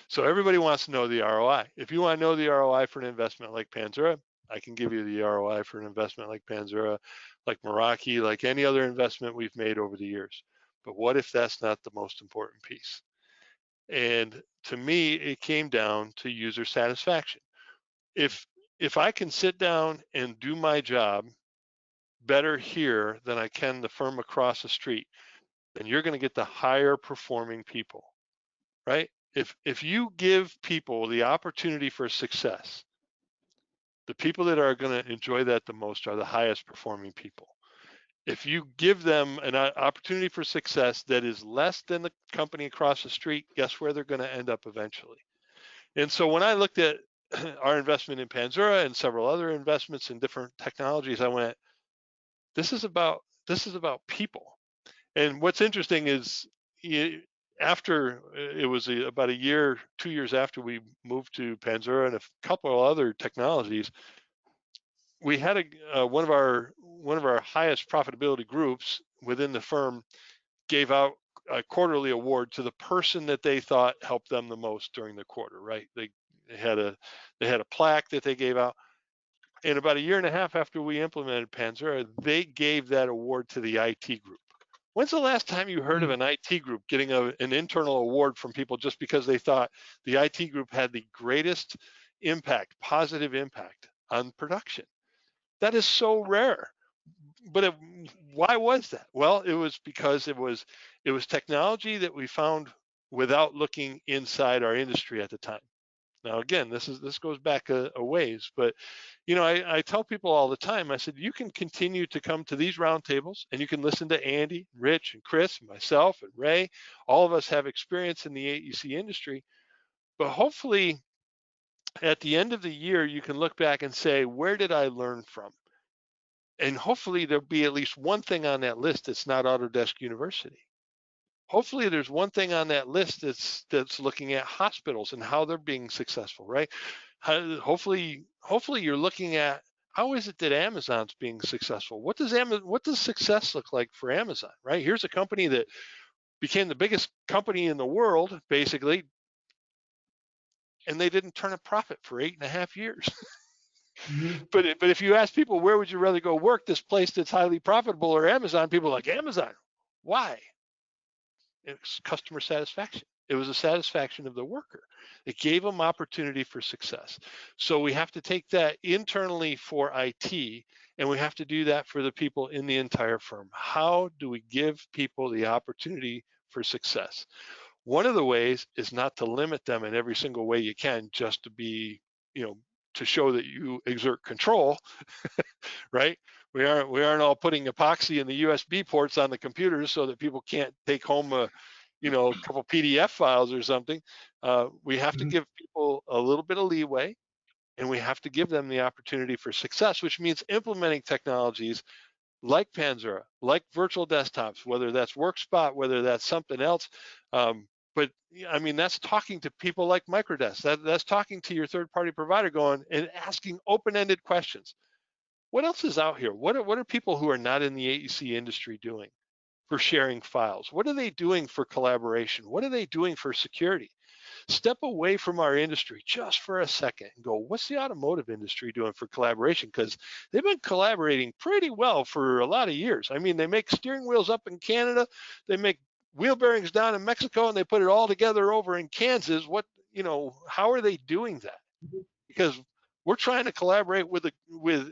So everybody wants to know the ROI. If you want to know the ROI for an investment like Panzura, I can give you the ROI for an investment like Panzura, like Meraki, like any other investment we've made over the years. But what if that's not the most important piece? And to me, it came down to user satisfaction. If I can sit down and do my job better here than I can the firm across the street, then you're going to get the higher performing people, right? If you give people the opportunity for success, the people that are going to enjoy that the most are the highest performing people. If you give them an opportunity for success that is less than the company across the street, guess where they're going to end up eventually? And so when I looked at our investment in Panzura and several other investments in different technologies, I went, this is about people. And what's interesting is after it was about a year, 2 years after we moved to Panzura and a couple of other technologies, we had one of our highest profitability groups within the firm gave out a quarterly award to the person that they thought helped them the most during the quarter, right? They had a plaque that they gave out. And about a year and a half after we implemented Panzura, they gave that award to the IT group. When's the last time you heard of an IT group getting an internal award from people just because they thought the IT group had the greatest impact, positive impact on production? That is so rare. But why was that? Well, it was because it was technology that we found without looking inside our industry at the time. Now, again, this goes back a ways, but I tell people all the time, I said, you can continue to come to these roundtables and you can listen to Andy, Rich, and Chris, and myself, and Ray. All of us have experience in the AEC industry, but hopefully at the end of the year, you can look back and say, where did I learn from? And hopefully there'll be at least one thing on that list that's not Autodesk University. Hopefully there's one thing on that list that's looking at hospitals and how they're being successful, right? Hopefully you're looking at how is it that Amazon's being successful? What does success look like for Amazon, right? Here's a company that became the biggest company in the world, basically, and they didn't turn a profit for 8.5 years. But if you ask people, where would you rather go work, this place that's highly profitable or Amazon, people are like, Amazon. Why? It's customer satisfaction. It was a satisfaction of the worker. It gave them opportunity for success. So we have to take that internally for IT, and we have to do that for the people in the entire firm. How do we give people the opportunity for success? One of the ways is not to limit them in every single way you can, just to be, to show that you exert control, right? We aren't all putting epoxy in the USB ports on the computers so that people can't take home a couple PDF files or something. We have to give people a little bit of leeway, and we have to give them the opportunity for success, which means implementing technologies like Panzura, like virtual desktops, whether that's WorkSpot, whether that's something else. But I mean, that's talking to people like Microdesk. That's talking to your third-party provider, going and asking open-ended questions. What else is out here? What are people who are not in the AEC industry doing for sharing files? What are they doing for collaboration? What are they doing for security? Step away from our industry just for a second and go, what's the automotive industry doing for collaboration? Because they've been collaborating pretty well for a lot of years. I mean, they make steering wheels up in Canada, they make wheel bearings down in Mexico, and they put it all together over in Kansas. How are they doing that? Because we're trying to collaborate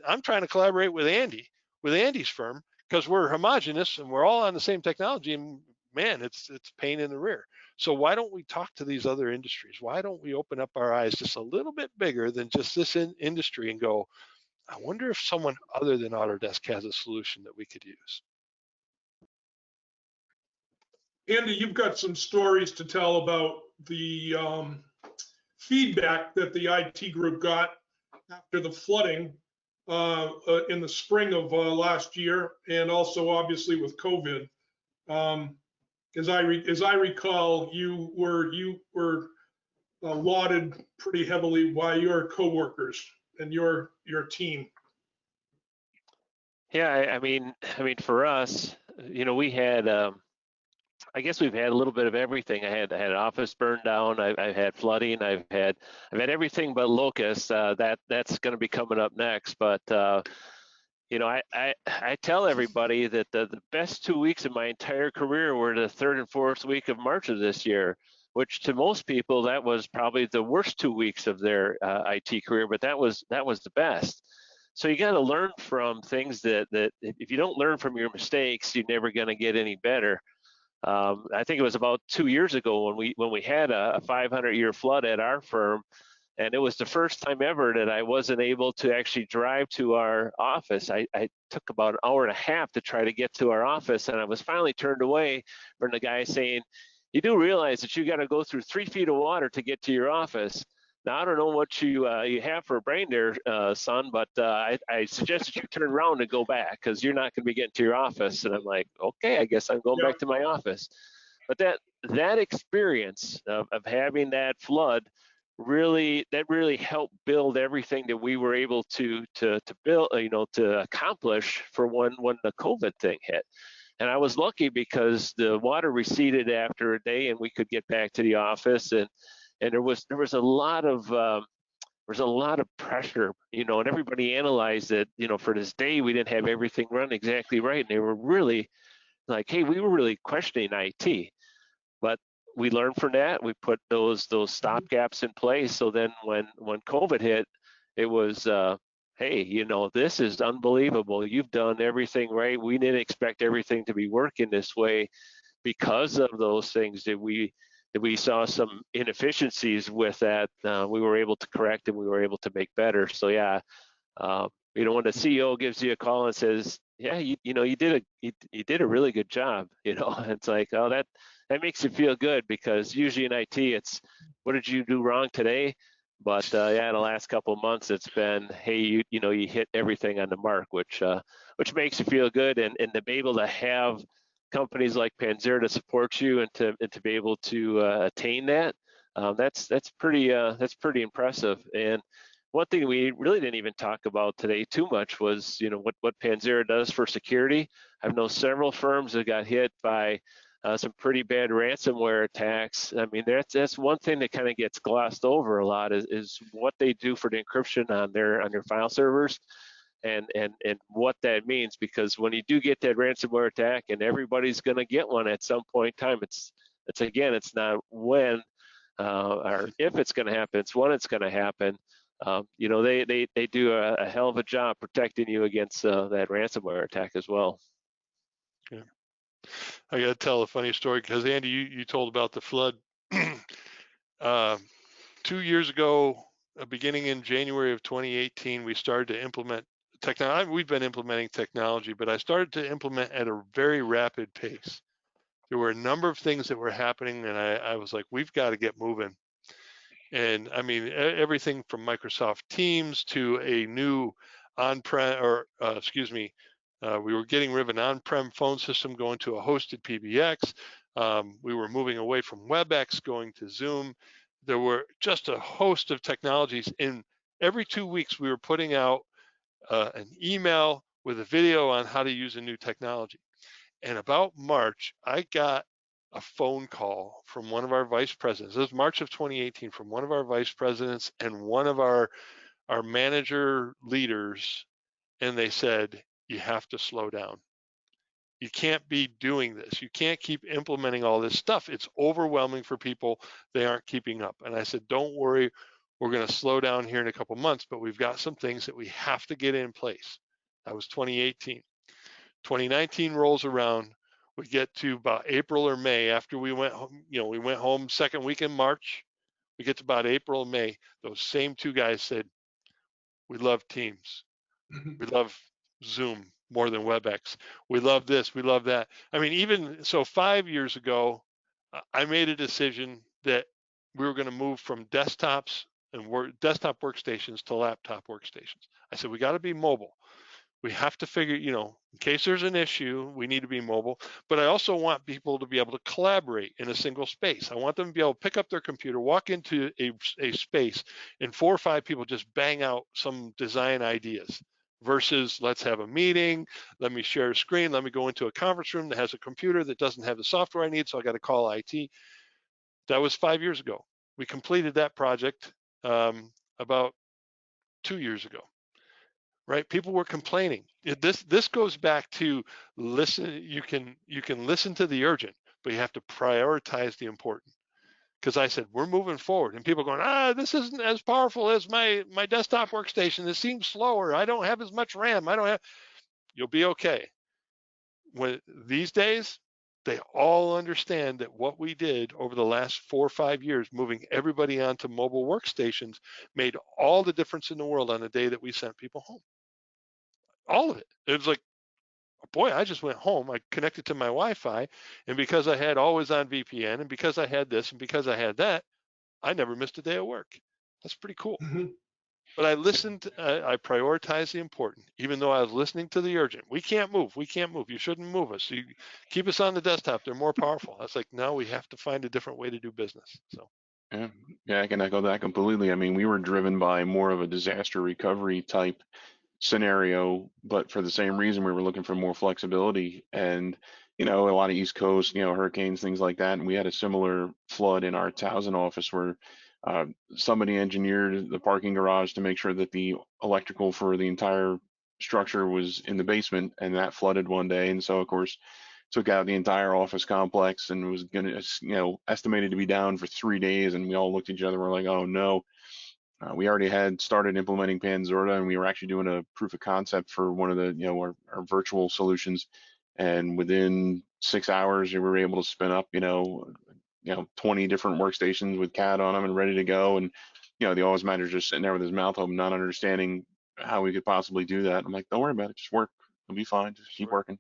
I'm trying to collaborate with Andy's firm, because we're homogenous and we're all on the same technology, and man, it's a pain in the rear. So why don't we talk to these other industries? Why don't we open up our eyes just a little bit bigger than just this industry and go, I wonder if someone other than Autodesk has a solution that we could use. Andy, you've got some stories to tell about the feedback that the IT group got after the flooding in the spring of last year, and also obviously with COVID. As I recall, you were lauded pretty heavily by your coworkers and your team. Yeah, I mean, for us, we had, I guess we've had a little bit of everything. I had an office burned down. I've had flooding. I've had everything but locusts. That's going to be coming up next. But I tell everybody that the best 2 weeks of my entire career were the 3rd and 4th week of March of this year, which to most people that was probably the worst 2 weeks of their IT career. But that was the best. So you got to learn from things that if you don't learn from your mistakes, you're never going to get any better. I think it was about 2 years ago when we had a 500-year flood at our firm, and it was the first time ever that I wasn't able to actually drive to our office. I took about an hour and a half to try to get to our office, and I was finally turned away from the guy saying, "You do realize that you got to go through 3 feet of water to get to your office." Now, I don't know what you have for a brain there, son, but I suggest that you turn around and go back because you're not going to be getting to your office. And I'm like, okay, I guess I'm going back to my office. But that experience of having that flood really helped build everything that we were able to build, to accomplish for when the COVID thing hit. And I was lucky because the water receded after a day and we could get back to the office, and there was a lot of pressure, and everybody analyzed that, for this day we didn't have everything run exactly right, and they were really like, hey, we were really questioning IT, but we learned from that. We put those stopgaps in place. So then when COVID hit, it was, hey, this is unbelievable. You've done everything right. We didn't expect everything to be working this way. Because of those things that we saw some inefficiencies with that, we were able to correct and we were able to make better. So yeah, when the CEO gives you a call and says, yeah, you did a really good job, it's like, oh, that makes you feel good, because usually in IT it's, what did you do wrong today? But yeah, in the last couple of months it's been, hey, you hit everything on the mark, which makes you feel good, and to be able to have companies like Panzura to support you and to be able to attain that, that's pretty impressive. And one thing we really didn't even talk about today too much was what Panzura does for security. I've known several firms that got hit by some pretty bad ransomware attacks. I mean, that's one thing that kind of gets glossed over a lot is what they do for the encryption on their file servers. And what that means, because when you do get that ransomware attack, and everybody's going to get one at some point in time, it's not when or if it's going to happen, it's when it's going to happen. They do a hell of a job protecting you against that ransomware attack as well. Yeah, I got to tell a funny story, because Andy, you told about the flood. 2 years ago, beginning in January of 2018, we started to implement technology. We've been implementing technology, but I started to implement at a very rapid pace. There were a number of things that were happening, and I was like, we've got to get moving. And I mean, everything from Microsoft Teams to a new on-prem, we were getting rid of an on-prem phone system, going to a hosted PBX. We were moving away from WebEx, going to Zoom. There were just a host of technologies. And every 2 weeks, we were putting out an email with a video on how to use a new technology. And about March, I got a phone call from one of our vice presidents. This was March of 2018, from one of our vice presidents and one of our manager leaders. And they said, you have to slow down. You can't be doing this. You can't keep implementing all this stuff. It's overwhelming for people. They aren't keeping up. And I said, don't worry, we're going to slow down here in a couple months, but we've got some things that we have to get in place. That was 2018. 2019 rolls around. We get to about April or May after we went home, we went home second week in March. We get to about April or May. Those same two guys said, we love Teams. We love Zoom more than WebEx. We love this. We love that. I mean, even so, 5 years ago, I made a decision that we were going to move from desktops and desktop workstations to laptop workstations. I said, we got to be mobile. We have to figure, in case there's an issue, we need to be mobile. But I also want people to be able to collaborate in a single space. I want them to be able to pick up their computer, walk into a space, and 4 or 5 people just bang out some design ideas versus let's have a meeting, let me share a screen, let me go into a conference room that has a computer that doesn't have the software I need, so I got to call IT. That was 5 years ago. We completed that project about 2 years ago. Right? People were complaining. This goes back to listen. You can listen to the urgent, but you have to prioritize the important. Because I said, we're moving forward, and people are going, this isn't as powerful as my desktop workstation. This seems slower. I don't have as much RAM. You'll be okay. When these days, they all understand that what we did over the last 4 or 5 years, moving everybody onto mobile workstations, made all the difference in the world on the day that we sent people home. All of it. It was like, boy, I just went home. I connected to my Wi-Fi, and because I had always on VPN, and because I had this, and because I had that, I never missed a day of work. That's pretty cool. But I listened. I prioritized the important, even though I was listening to the urgent. We can't move. We can't move. You shouldn't move us. You keep us on the desktop. They're more powerful. I was like, no, we have to find a different way to do business. So. Yeah, I can echo that completely. I mean, we were driven by more of a disaster recovery type scenario, but for the same reason, we were looking for more flexibility. And a lot of East Coast, hurricanes, things like that. And we had a similar flood in our Towson office where somebody engineered the parking garage to make sure that the electrical for the entire structure was in the basement, and that flooded one day. And so, of course, took out the entire office complex and was going to, estimated to be down for 3 days. And we all looked at each other. We're like, oh no. We already had started implementing Panzura, and we were actually doing a proof of concept for one of the, our virtual solutions. And within 6 hours, we were able to spin up, 20 different workstations with CAD on them and ready to go. And, the office manager just sitting there with his mouth open, not understanding how we could possibly do that. I'm like, don't worry about it. Just work. It'll be fine. Just keep working.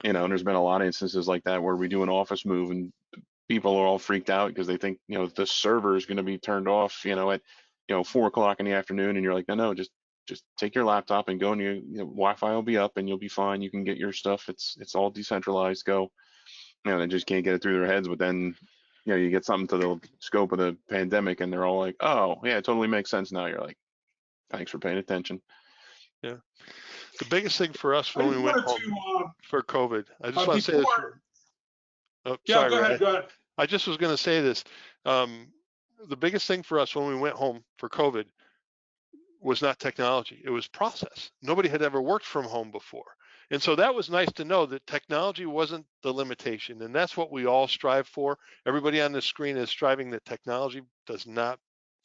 And there's been a lot of instances like that where we do an office move and people are all freaked out because they think, the server is going to be turned off, at 4 o'clock in the afternoon, and you're like, no, just take your laptop and go, and your Wi-Fi will be up and you'll be fine. You can get your stuff. It's all decentralized. Go. They just can't get it through their heads. But then, you get something to the scope of the pandemic, and they're all like, oh yeah, it totally makes sense now. You're like, thanks for paying attention. Yeah. The biggest thing for us when we went home for COVID, I just want to say this. Oh, yeah, sorry, go Ray. ahead. I just was going to say this. The biggest thing for us when we went home for COVID was not technology. It was process. Nobody had ever worked from home before. And so that was nice to know that technology wasn't the limitation. And that's what we all strive for. Everybody on the screen is striving that technology does not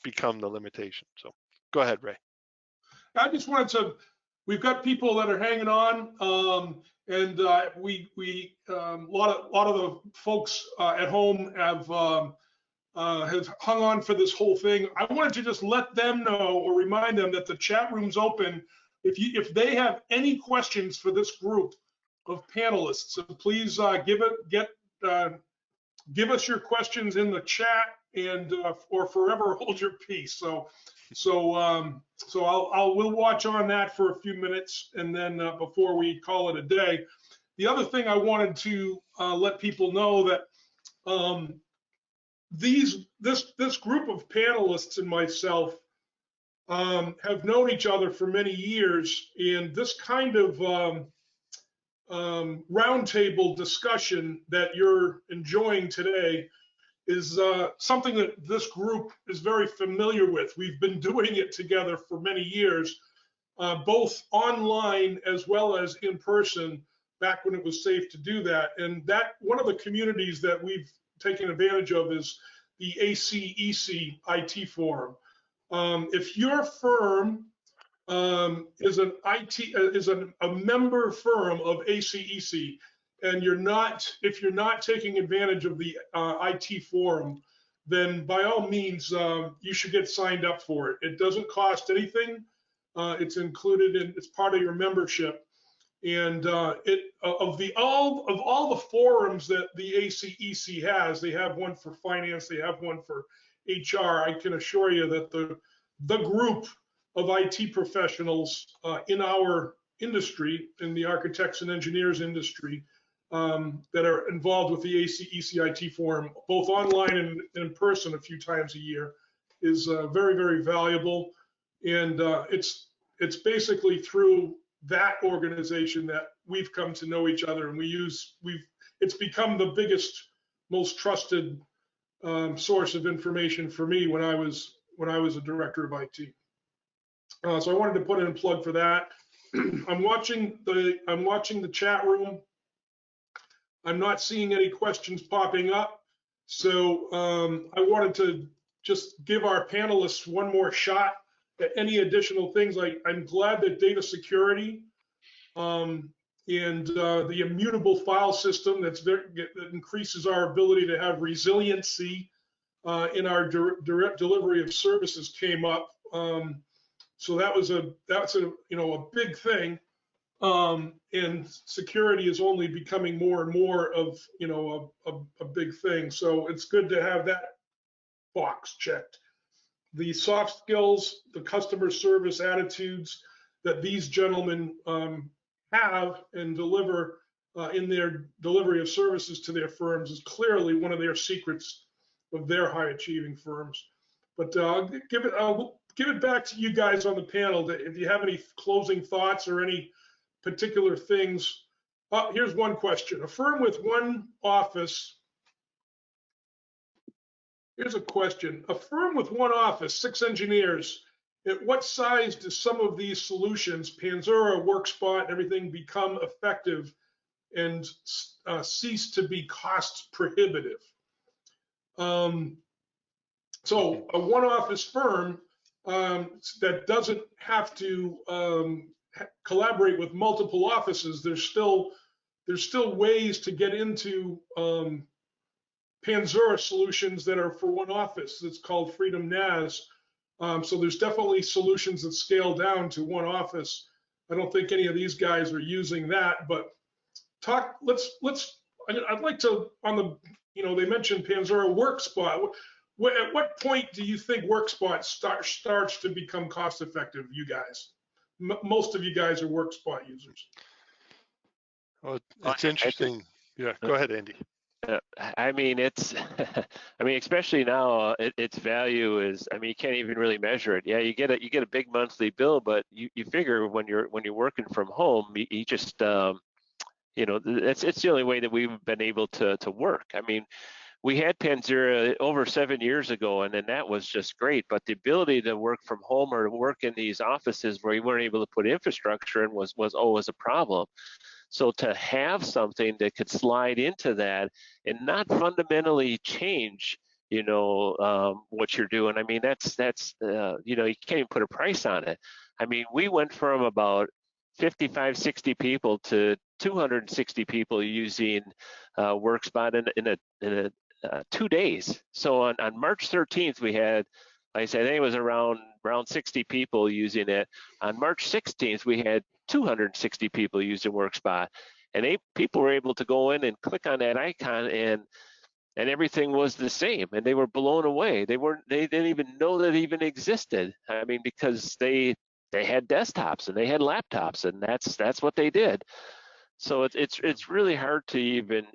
become the limitation. So go ahead, Ray. I just wanted to, we've got people that are hanging on, and we a lot of the folks at home have hung on for this whole thing. I wanted to just let them know or remind them that the chat room's open. If they have any questions for this group of panelists, so please give us your questions in the chat, and or forever hold your peace. So we'll watch on that for a few minutes, and then before we call it a day. The other thing I wanted to let people know that this group of panelists and myself have known each other for many years, and this kind of roundtable discussion that you're enjoying today is something that this group is very familiar with. We've been doing it together for many years, both online as well as in person, back when it was safe to do that. And that one of the communities that we've taken advantage of is the ACEC IT Forum. If your firm is a member firm of ACEC, and if you're not taking advantage of the IT forum, then by all means, you should get signed up for it. It doesn't cost anything. It's included in, it's part of your membership. And of all the forums that the ACEC has, they have one for finance, they have one for HR. I can assure you that the group of IT professionals in our industry, in the architects and engineers industry, that are involved with the ACEC IT forum, both online and in person a few times a year, is very, very valuable. And it's basically through that organization that we've come to know each other, and it's become the biggest, most trusted source of information for me when I was a director of IT. So I wanted to put in a plug for that. I'm watching the chat room. I'm not seeing any questions popping up, so I wanted to just give our panelists one more shot at any additional things. I'm glad that data security and the immutable file system that increases our ability to have resiliency in our direct delivery of services came up. So that's a big thing. And security is only becoming more and more of a big thing. So it's good to have that box checked. The soft skills, the customer service attitudes that these gentlemen have and deliver in their delivery of services to their firms is clearly one of their secrets of their high achieving firms. But I'll give it back to you guys on the panel if you have any closing thoughts or any particular things. Here's one question. A firm with one office. Here's a question. A firm with one office, 6 engineers, at what size do some of these solutions, Panzura, WorkSpot, everything, become effective and cease to be cost prohibitive? So a one office firm that doesn't have to collaborate with multiple offices, there's still ways to get into Panzura solutions that are for one office. It's called Freedom NAS. So there's definitely solutions that scale down to one office. I don't think any of these guys are using that, but I'd like to, they mentioned Panzura WorkSpot. At what point do you think WorkSpot starts to become cost effective, you guys? Most of you guys are WorkSpot users. Well, it's interesting. Yeah, go ahead, Andy. I mean, especially now, its value is, you can't even really measure it. Yeah, you get a big monthly bill, but you figure when you're working from home, you just, it's the only way that we've been able to work. I mean, we had Panzura over 7 years ago, and then that was just great. But the ability to work from home or work in these offices where you weren't able to put infrastructure in was always a problem. So to have something that could slide into that and not fundamentally change, what you're doing. I mean, that's you can't even put a price on it. I mean, we went from about 55, 60 people to 260 people using WorkSpot in 2 days. So on March 13th, we had, like I said, I think it was around 60 people using it. On March 16th, we had 260 people using WorkSpot, and people were able to go in and click on that icon, and everything was the same, and they were blown away. They didn't even know that it even existed. I mean, because they had desktops and they had laptops, and that's what they did. So it's really hard to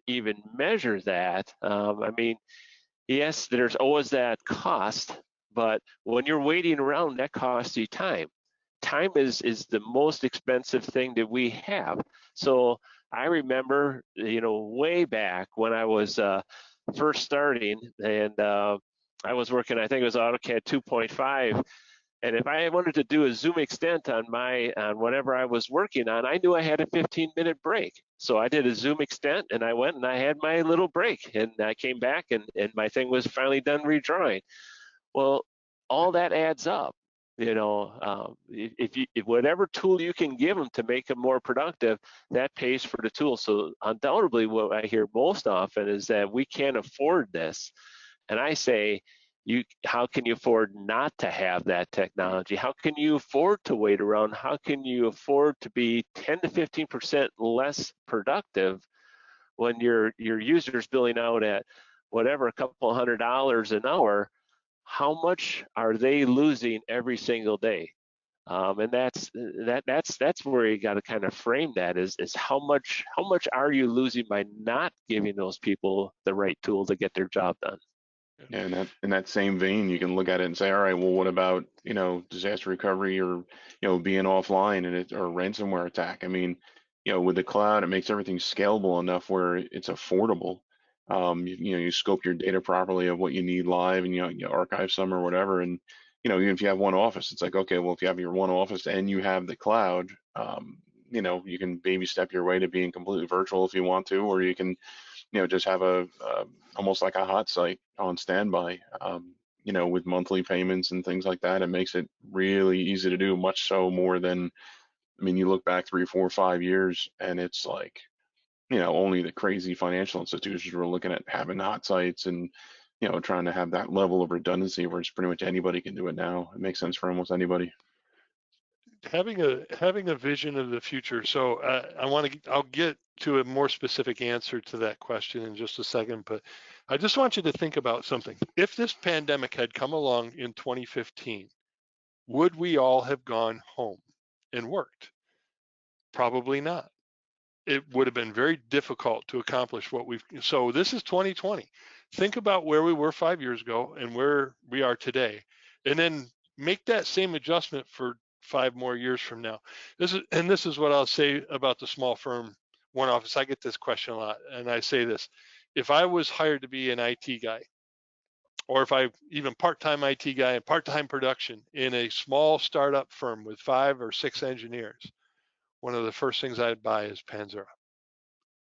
even measure that. I mean, yes, there's always that cost, but when you're waiting around, that costs you time. Time is the most expensive thing that we have. So I remember, way back when I was first starting, and I was working, I think it was AutoCAD 2.5. And if I wanted to do a Zoom extent on whatever I was working on, I knew I had a 15-minute break. So I did a Zoom extent, and I went and I had my little break, and I came back, and my thing was finally done redrawing. Well, all that adds up. You know, if whatever tool you can give them to make them more productive, that pays for the tool. So undoubtedly, what I hear most often is that we can't afford this, and I say, how can you afford not to have that technology? How can you afford to wait around? How can you afford to be 10 to 15% less productive when your user's billing out at whatever, a couple $100 an hour? How much are they losing every single day? And that's where you got to kind of frame that is how much are you losing by not giving those people the right tool to get their job done? And in that same vein, you can look at it and say, all right, well, what about, you know, disaster recovery or, you know, being offline or ransomware attack? I mean, you know, with the cloud, it makes everything scalable enough where it's affordable. You know, you scope your data properly of what you need live, and you archive some or whatever. And, you know, even if you have one office, it's like, okay, well, if you have your one office and you have the cloud, you know, you can baby step your way to being completely virtual if you want to, or you can, you know, just have a almost like a hot site on standby, you know, with monthly payments and things like that. It makes it really easy to do, much so more than, I mean, you look back 3, 4, 5 years and it's like, you know, only the crazy financial institutions were looking at having hot sites and, you know, trying to have that level of redundancy where it's pretty much anybody can do it now. It makes sense for almost anybody. Having a vision of the future. So I'll get to a more specific answer to that question in just a second, but I just want you to think about something. If this pandemic had come along in 2015, would we all have gone home and worked? Probably not. It would have been very difficult to accomplish what so this is 2020. Think about where we were 5 years ago and where we are today, and then make that same adjustment for 5 more years from now. This is what I'll say about the small firm one office. I get this question a lot, and I say this: if I was hired to be an IT guy, or if I even part-time IT guy and part-time production in a small startup firm with 5 or 6 engineers, one of the first things I'd buy is Panzura.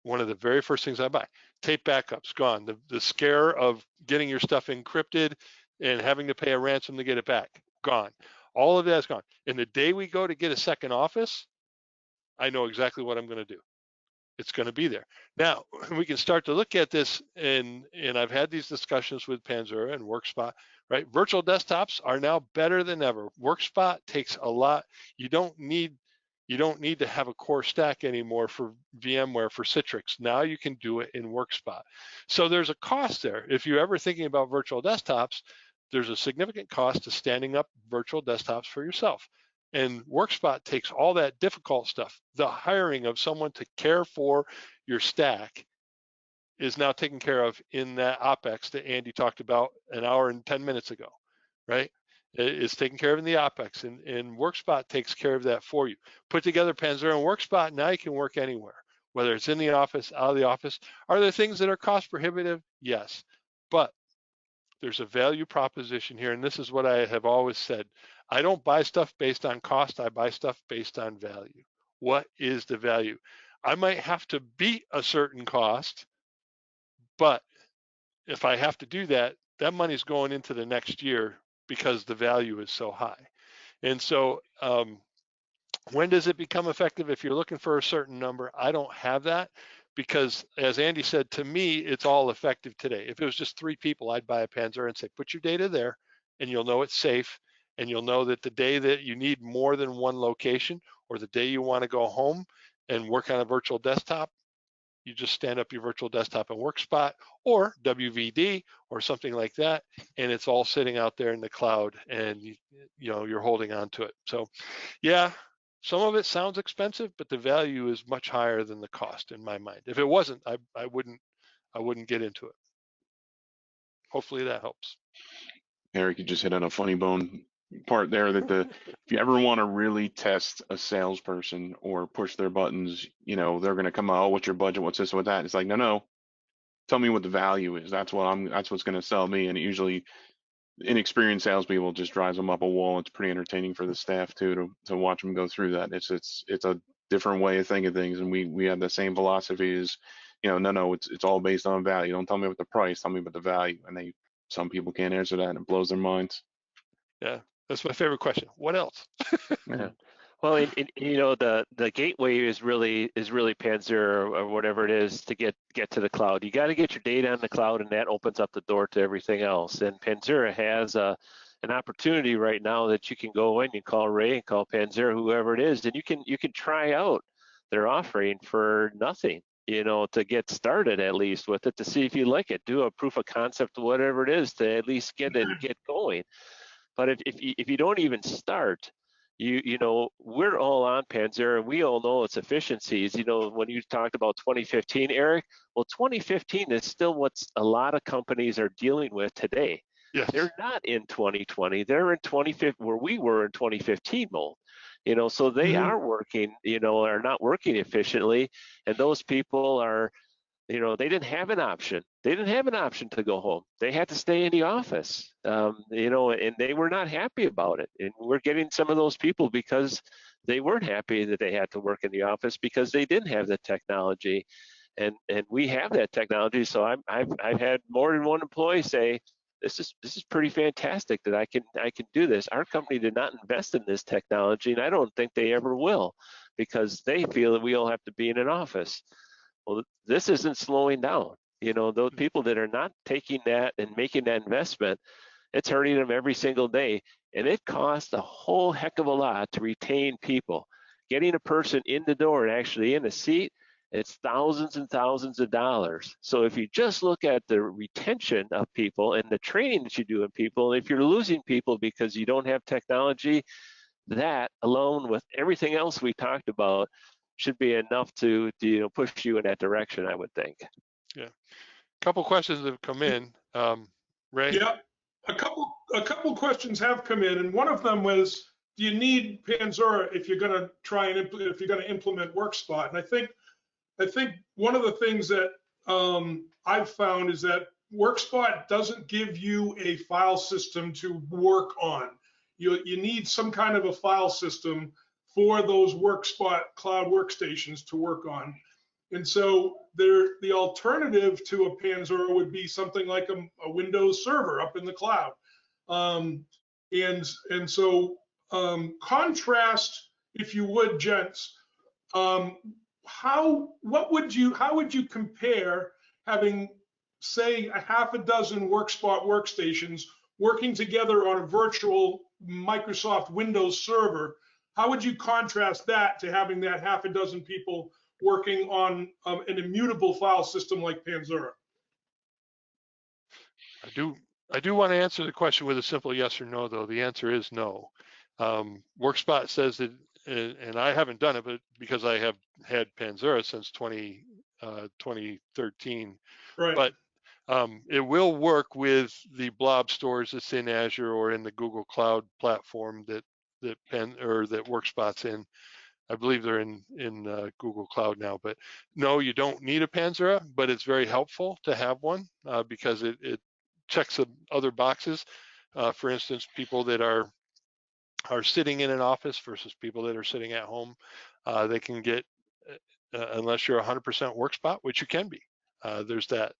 One of the very first things I buy. Tape backups, gone. The scare of getting your stuff encrypted and having to pay a ransom to get it back, gone. All of that's gone. And the day we go to get a second office, I know exactly what I'm going to do. It's going to be there. Now, we can start to look at this, and I've had these discussions with Panzura and WorkSpot, right? Virtual desktops are now better than ever. WorkSpot takes a lot. You don't need to have a core stack anymore for VMware, for Citrix. Now you can do it in WorkSpot. So there's a cost there. If you're ever thinking about virtual desktops, there's a significant cost to standing up virtual desktops for yourself. And WorkSpot takes all that difficult stuff. The hiring of someone to care for your stack is now taken care of in that Opex that Andy talked about an hour and 10 minutes ago, right? It's taken care of in the Opex, and WorkSpot takes care of that for you. Put together Panzura and WorkSpot, now you can work anywhere, whether it's in the office, out of the office. Are there things that are cost prohibitive? Yes, but there's a value proposition here, and this is what I have always said. I don't buy stuff based on cost, I buy stuff based on value. What is the value? I might have to beat a certain cost, but if I have to do that, that money's going into the next year because the value is so high. And so when does it become effective? If you're looking for a certain number, I don't have that, because as Andy said, to me, it's all effective today. If it was just 3 people, I'd buy a Panzura and say, put your data there and you'll know it's safe. And you'll know that the day that you need more than one location, or the day you want to go home and work on a virtual desktop, you just stand up your virtual desktop in WorkSpot or WVD or something like that, and it's all sitting out there in the cloud, and you're holding on to it. So yeah, some of it sounds expensive, but the value is much higher than the cost in my mind. If it wasn't, I wouldn't get into it. Hopefully that helps. Eric, you just hit on a funny bone part there, that if you ever want to really test a salesperson or push their buttons, you know, they're going to come out, oh, what's your budget? What's this, what that? It's like, no, tell me what the value is. That's what's going to sell me. And it usually, inexperienced salespeople, just drives them up a wall. It's pretty entertaining for the staff too, to watch them go through that. It's a different way of thinking things. And we have the same philosophy as, you know, no, it's all based on value. Don't tell me what the price, tell me about the value. And some people can't answer that, and it blows their minds. Yeah, That's my favorite question. What else? Yeah. Well, you know, the gateway is really Panzura or whatever it is to get to the cloud. You got to get your data on the cloud, and that opens up the door to everything else. And Panzura has an opportunity right now that you can go in, you call Ray, and call Panzura, whoever it is, and you can try out their offering for nothing, you know, to get started at least with it, to see if you like it. Do a proof of concept, whatever it is, to at least get going. But if you don't even start, you know, we're all on Panzura, and we all know its efficiencies. You know, when you talked about 2015, Eric, well, 2015 is still what a lot of companies are dealing with today. Yes. They're not in 2020. They're in 2015, where we were in 2015 mode. You know, so they are working, you know, are not working efficiently, and those people are, you know, they didn't have an option. They didn't have an option to go home. They had to stay in the office, you know, and they were not happy about it. And we're getting some of those people because they weren't happy that they had to work in the office because they didn't have the technology, and we have that technology. So I've had more than one employee say, this is pretty fantastic that I can do this. Our company did not invest in this technology, and I don't think they ever will, because they feel that we all have to be in an office. Well, this isn't slowing down. You know, those people that are not taking that and making that investment, it's hurting them every single day. And it costs a whole heck of a lot to retain people. Getting a person in the door and actually in a seat, it's thousands and thousands of dollars. So if you just look at the retention of people and the training that you do in people, if you're losing people because you don't have technology, that alone with everything else we talked about should be enough to you know, push you in that direction, I would think. Yeah. A couple questions have come in. Ray? Yeah, a couple questions have come in, and one of them was, do you need Panzura if you're going to try and if you're going to implement WorkSpot? And I think one of the things that I've found is that WorkSpot doesn't give you a file system to work on. You need some kind of a file system for those WorkSpot cloud workstations to work on. And so the alternative to a Panzura would be something like a Windows server up in the cloud. And so contrast, if you would, gents, how would you compare having, say, a half a dozen WorkSpot workstations working together on a virtual Microsoft Windows server? How would you contrast that to having that half a dozen people working on an immutable file system like Panzura? I do want to answer the question with a simple yes or no, though. The answer is no. WorkSpot says that, and I haven't done it, but because I have had Panzura since 2013. Right. But it will work with the blob stores that's in Azure or in the Google Cloud platform that WorkSpot's in. I believe they're in Google Cloud now. But no, you don't need a Panzura, but it's very helpful to have one because it checks the other boxes. For instance, people that are sitting in an office versus people that are sitting at home, they can get, unless you're 100% WorkSpot, which you can be. There's that.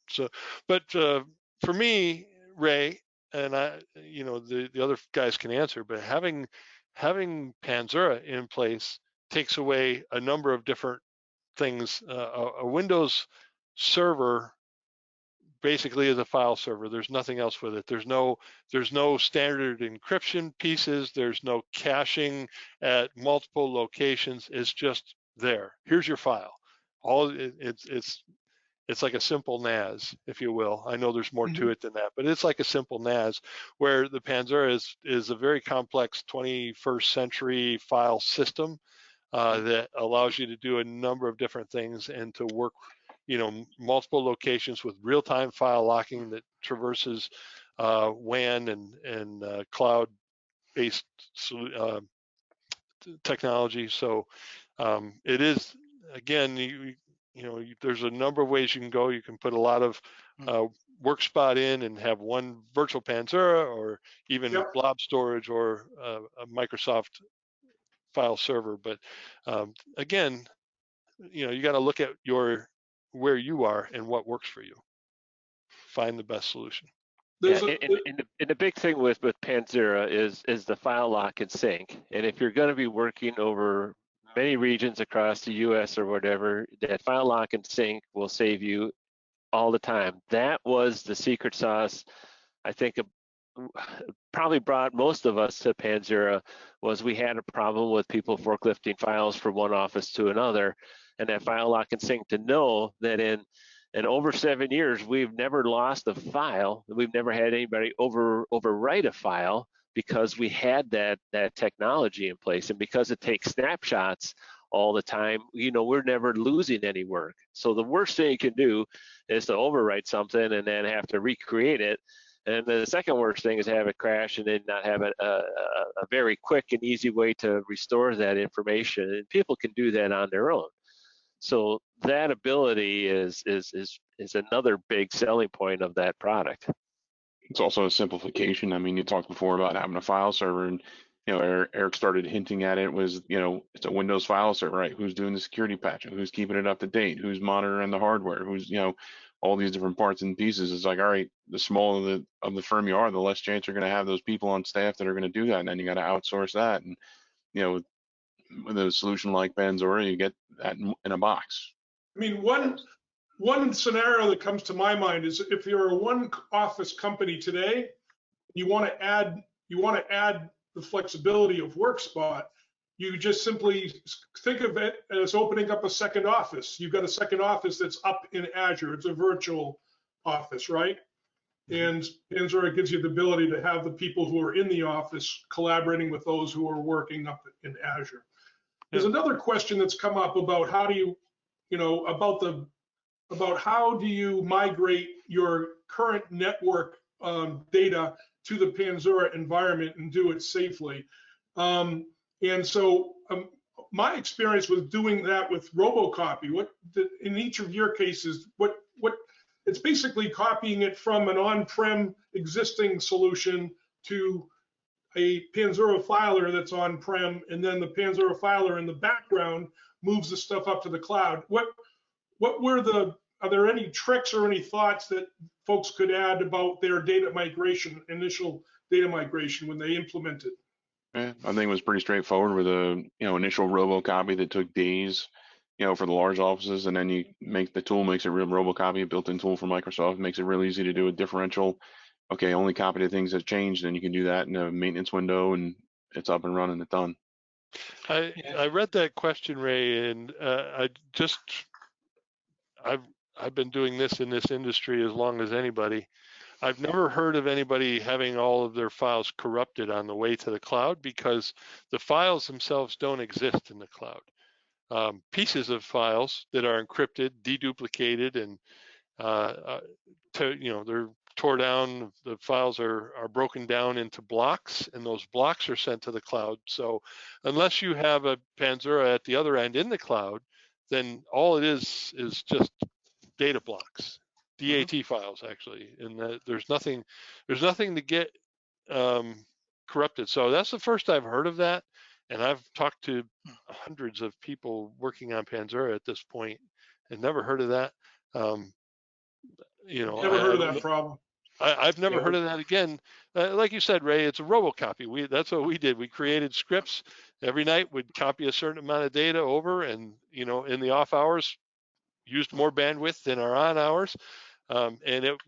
So, but for me, Ray, and I, you know, the other guys can answer, but having Panzura in place takes away a number of different things. A Windows server basically is a file server. There's nothing else with it. There's no standard encryption pieces. There's no caching at multiple locations. It's just there. Here's your file. It's like a simple NAS, if you will. I know there's more to it than that, but it's like a simple NAS, where the Panzura is a very complex 21st century file system that allows you to do a number of different things and to work, you know, multiple locations with real-time file locking that traverses WAN and cloud-based technology. So it is, again, you know, there's a number of ways you can go. You can put a lot of WorkSpot in and have one virtual Panzura, or even blob storage, or a Microsoft file server. But again, you know, you got to look at where you are and what works for you. Find the best solution. There's Yeah, and the big thing with Panzura is the file lock and sync. And if you're going to be working over many regions across the U.S. or whatever, that file lock and sync will save you all the time. That was the secret sauce, I think, probably brought most of us to Panzura. Was we had a problem with people forklifting files from one office to another, and that file lock and sync to know that in over 7 years, we've never lost a file. We've never had anybody overwrite a file because we had that technology in place, and because it takes snapshots all the time, you know, we're never losing any work. So the worst thing you can do is to overwrite something and then have to recreate it. And the second worst thing is have it crash and then not have a very quick and easy way to restore that information. And people can do that on their own. So that ability is another big selling point of that product. It's also a simplification. I mean, you talked before about having a file server, and you know, Eric started hinting at it. Was, you know, it's a Windows file server, right? Who's doing the security patching? Who's keeping it up to date? Who's monitoring the hardware? Who's, you know, all these different parts and pieces. It's like, all right, the smaller of the firm you are, the less chance you're going to have those people on staff that are going to do that, and then you got to outsource that. And you know, with a solution like Panzura, you get that in a box. I mean, one scenario that comes to my mind is if you're a one office company today, you want to add the flexibility of WorkSpot, you just simply think of it as opening up a second office. You've got a second office that's up in Azure. It's a virtual office, right? And Panzura gives you the ability to have the people who are in the office collaborating with those who are working up in Azure. There's another question that's come up about how do you know, about how do you migrate your current network data to the Panzura environment and do it safely. And so my experience with doing that with RoboCopy, in each of your cases, what it's basically copying it from an on-prem existing solution to a Panzura filer that's on-prem, and then the Panzura filer in the background moves the stuff up to the cloud. Are there any tricks or any thoughts that folks could add about their data migration, initial data migration when they implement it? Yeah, I think it was pretty straightforward with a, you know, initial RoboCopy that took days, you know, for the large offices, and then the tool makes it real. RoboCopy, a built-in tool from Microsoft, makes it real easy to do a differential. Okay, only copy the things that changed, and you can do that in a maintenance window, and it's up and running. It's done. I read that question, Ray, and I've been doing this in this industry as long as anybody. I've never heard of anybody having all of their files corrupted on the way to the cloud, because the files themselves don't exist in the cloud. Pieces of files that are encrypted, deduplicated, and they're tore down. The files are broken down into blocks, and those blocks are sent to the cloud. So unless you have a Panzura at the other end in the cloud, then all it is just data blocks, DAT files actually, and there's nothing to get corrupted. So that's the first I've heard of that, and I've talked to hundreds of people working on Panzura at this point, and never heard of that. Never heard of that problem. I've never heard of that again. Like you said, Ray, it's a RoboCopy. That's what we did. We created scripts every night. We'd copy a certain amount of data over, and in the off hours, used more bandwidth than our on hours,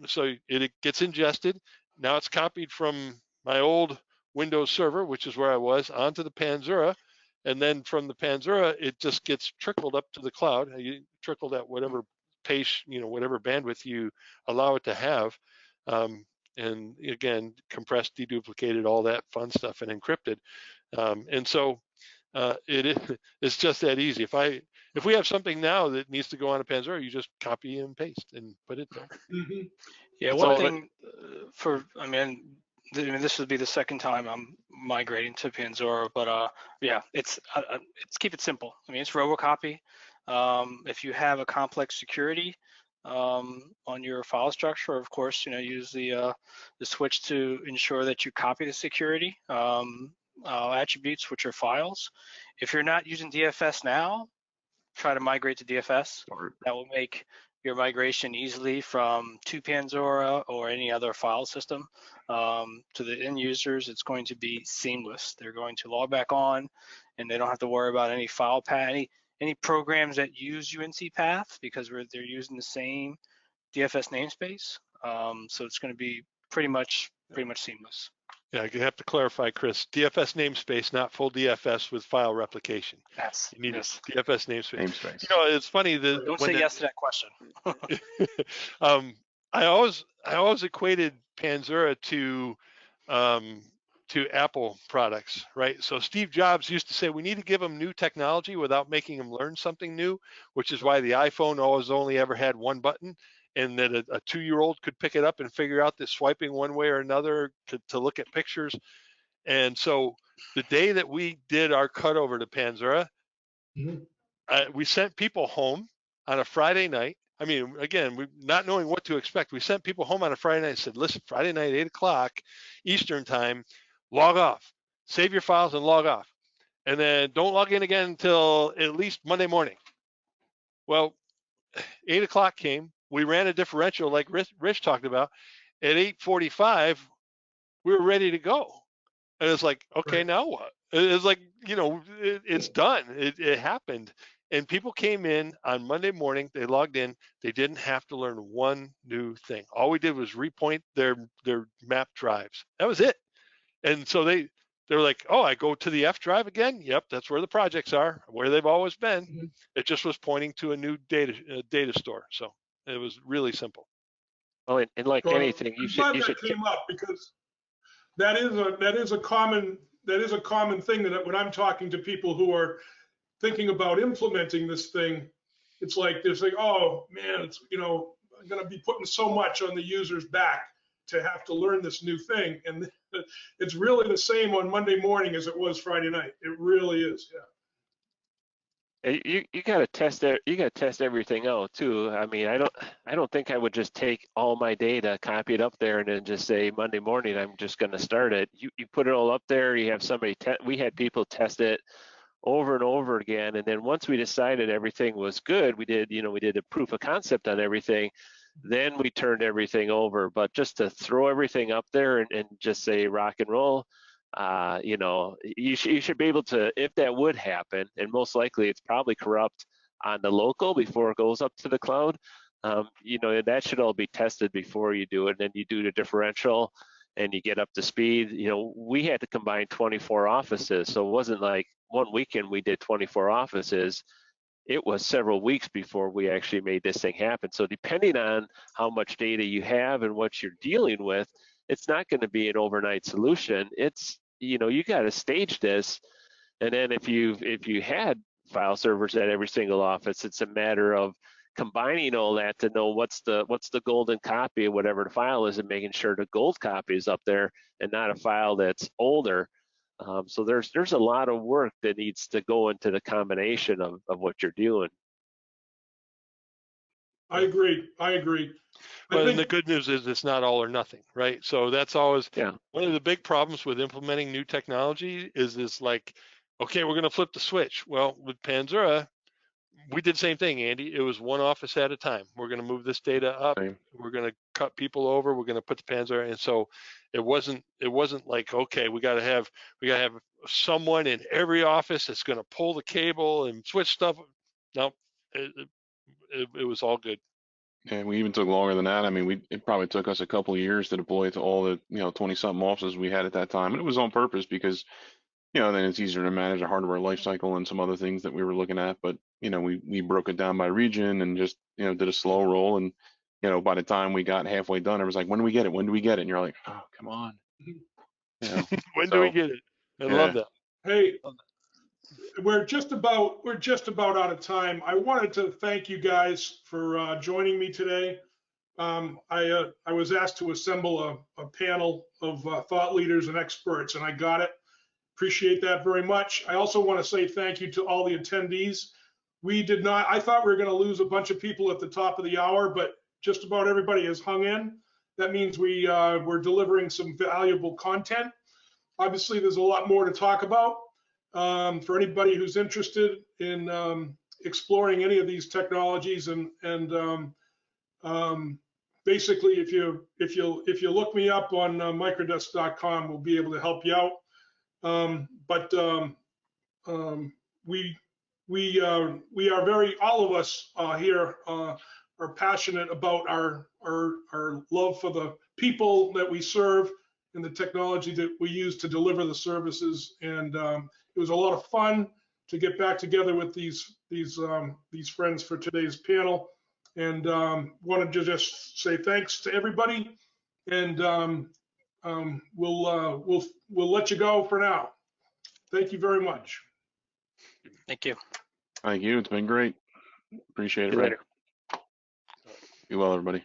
so it gets ingested. Now it's copied from my old Windows server, which is where I was, onto the Panzura, and then from the Panzura, it just gets trickled up to the cloud. You trickled at whatever pace, whatever bandwidth you allow it to have, and again, compressed, deduplicated, all that fun stuff, and encrypted, and so it's just that easy. If we have something now that needs to go on a Panzura, you just copy and paste and put it there. Mm-hmm. Yeah, one thing this would be the second time I'm migrating to Panzura, but it's keep it simple. It's RoboCopy. If you have a complex security on your file structure, of course, use the switch to ensure that you copy the security attributes, which are files. If you're not using DFS now, try to migrate to DFS. That will make your migration easily to Panzura or any other file system to the end users. It's going to be seamless. They're going to log back on, and they don't have to worry about any file path, any programs that use UNC path, because they're using the same DFS namespace. So it's going to be pretty much seamless. Yeah, you have to clarify, Chris. DFS namespace, not full DFS with file replication. Yes. You need yes. a DFS namespace. Namespace. You know, it's funny that Don't say yes to that question. I always equated Panzura to Apple products, right? So Steve Jobs used to say we need to give them new technology without making them learn something new, which is why the iPhone always only ever had one button, and that a 2-year-old could pick it up and figure out that swiping one way or another to look at pictures. And so the day that we did our cutover to Panzura, we sent people home on a Friday night. I mean, again, we not knowing what to expect, we sent people home on a Friday night and said, listen, Friday night, 8 o'clock Eastern time, log off, save your files and log off. And then don't log in again until at least Monday morning. Well, 8 o'clock came. We ran a differential like Rich talked about. At 8:45, we were ready to go. And it's like, okay, now what? It's like, you know, it's done. It happened. And people came in on Monday morning. They logged in. They didn't have to learn one new thing. All we did was repoint their map drives. That was it. And so they were like, oh, I go to the F drive again? Yep, that's where the projects are, where they've always been. It just was pointing to a new data store. So it was really simple. Well, and like anything, you should came up because that is a common thing that when I'm talking to people who are thinking about implementing this thing, it's like they're saying, oh man, it's, you know, I'm going to be putting so much on the user's back to have to learn this new thing. And it's really the same on Monday morning as it was Friday night. It really is. Yeah. You got to test it. You got to test everything out too. I mean, I don't think I would just take all my data, copy it up there, and then just say Monday morning I'm just going to start it. You put it all up there. You have somebody. We had people test it over and over again, and then once we decided everything was good, we did a proof of concept on everything. Then we turned everything over. But just to throw everything up there and just say rock and roll. You know, you should be able to, if that would happen, and most likely it's probably corrupt on the local before it goes up to the cloud. You know, that should all be tested before you do it. And then you do the differential and you get up to speed. You know, we had to combine 24 offices. So it wasn't like one weekend we did 24 offices. It was several weeks before we actually made this thing happen. So depending on how much data you have and what you're dealing with, it's not going to be an overnight solution. It's, you know, you got to stage this. And then if you had file servers at every single office, it's a matter of combining all that to know what's the golden copy of whatever the file is, and making sure the gold copy is up there and not a file that's older. So there's a lot of work that needs to go into the combination of what you're doing. I agree. Well, and the good news is it's not all or nothing, right? So that's always one of the big problems with implementing new technology is this, like, okay, we're going to flip the switch. Well, with Panzura, we did the same thing, Andy. It was one office at a time. We're going to move this data up. We're going to cut people over. We're going to put the Panzura. And so it wasn't like, okay, we got to have someone in every office that's going to pull the cable and switch stuff. No, it was all good. And we even took longer than that. I mean, it probably took us a couple of years to deploy to all the 20-something offices we had at that time, and it was on purpose because then it's easier to manage a hardware lifecycle and some other things that we were looking at. But we broke it down by region and just did a slow roll, and by the time we got halfway done, it was like, when do we get it? When do we get it? And you're like, oh, come on. When do we get it? I love that. Hey. We're just about out of time. I wanted to thank you guys for joining me today. I was asked to assemble a panel of thought leaders and experts, and I got it. Appreciate that very much. I also want to say thank you to all the attendees. I thought we were going to lose a bunch of people at the top of the hour, but just about everybody has hung in. That means we're delivering some valuable content. Obviously, there's a lot more to talk about. For anybody who's interested in exploring any of these technologies and Basically, if you look me up on microdesk.com, we'll be able to help you out. We are very, all of us here are passionate about our love for the people that we serve and the technology that we use to deliver the services. And it was a lot of fun to get back together with these friends for today's panel. And wanted to just say thanks to everybody. And we'll let you go for now. Thank you very much. Thank you. Thank you. It's been great. Appreciate it, See you Ray. later. Be well, everybody.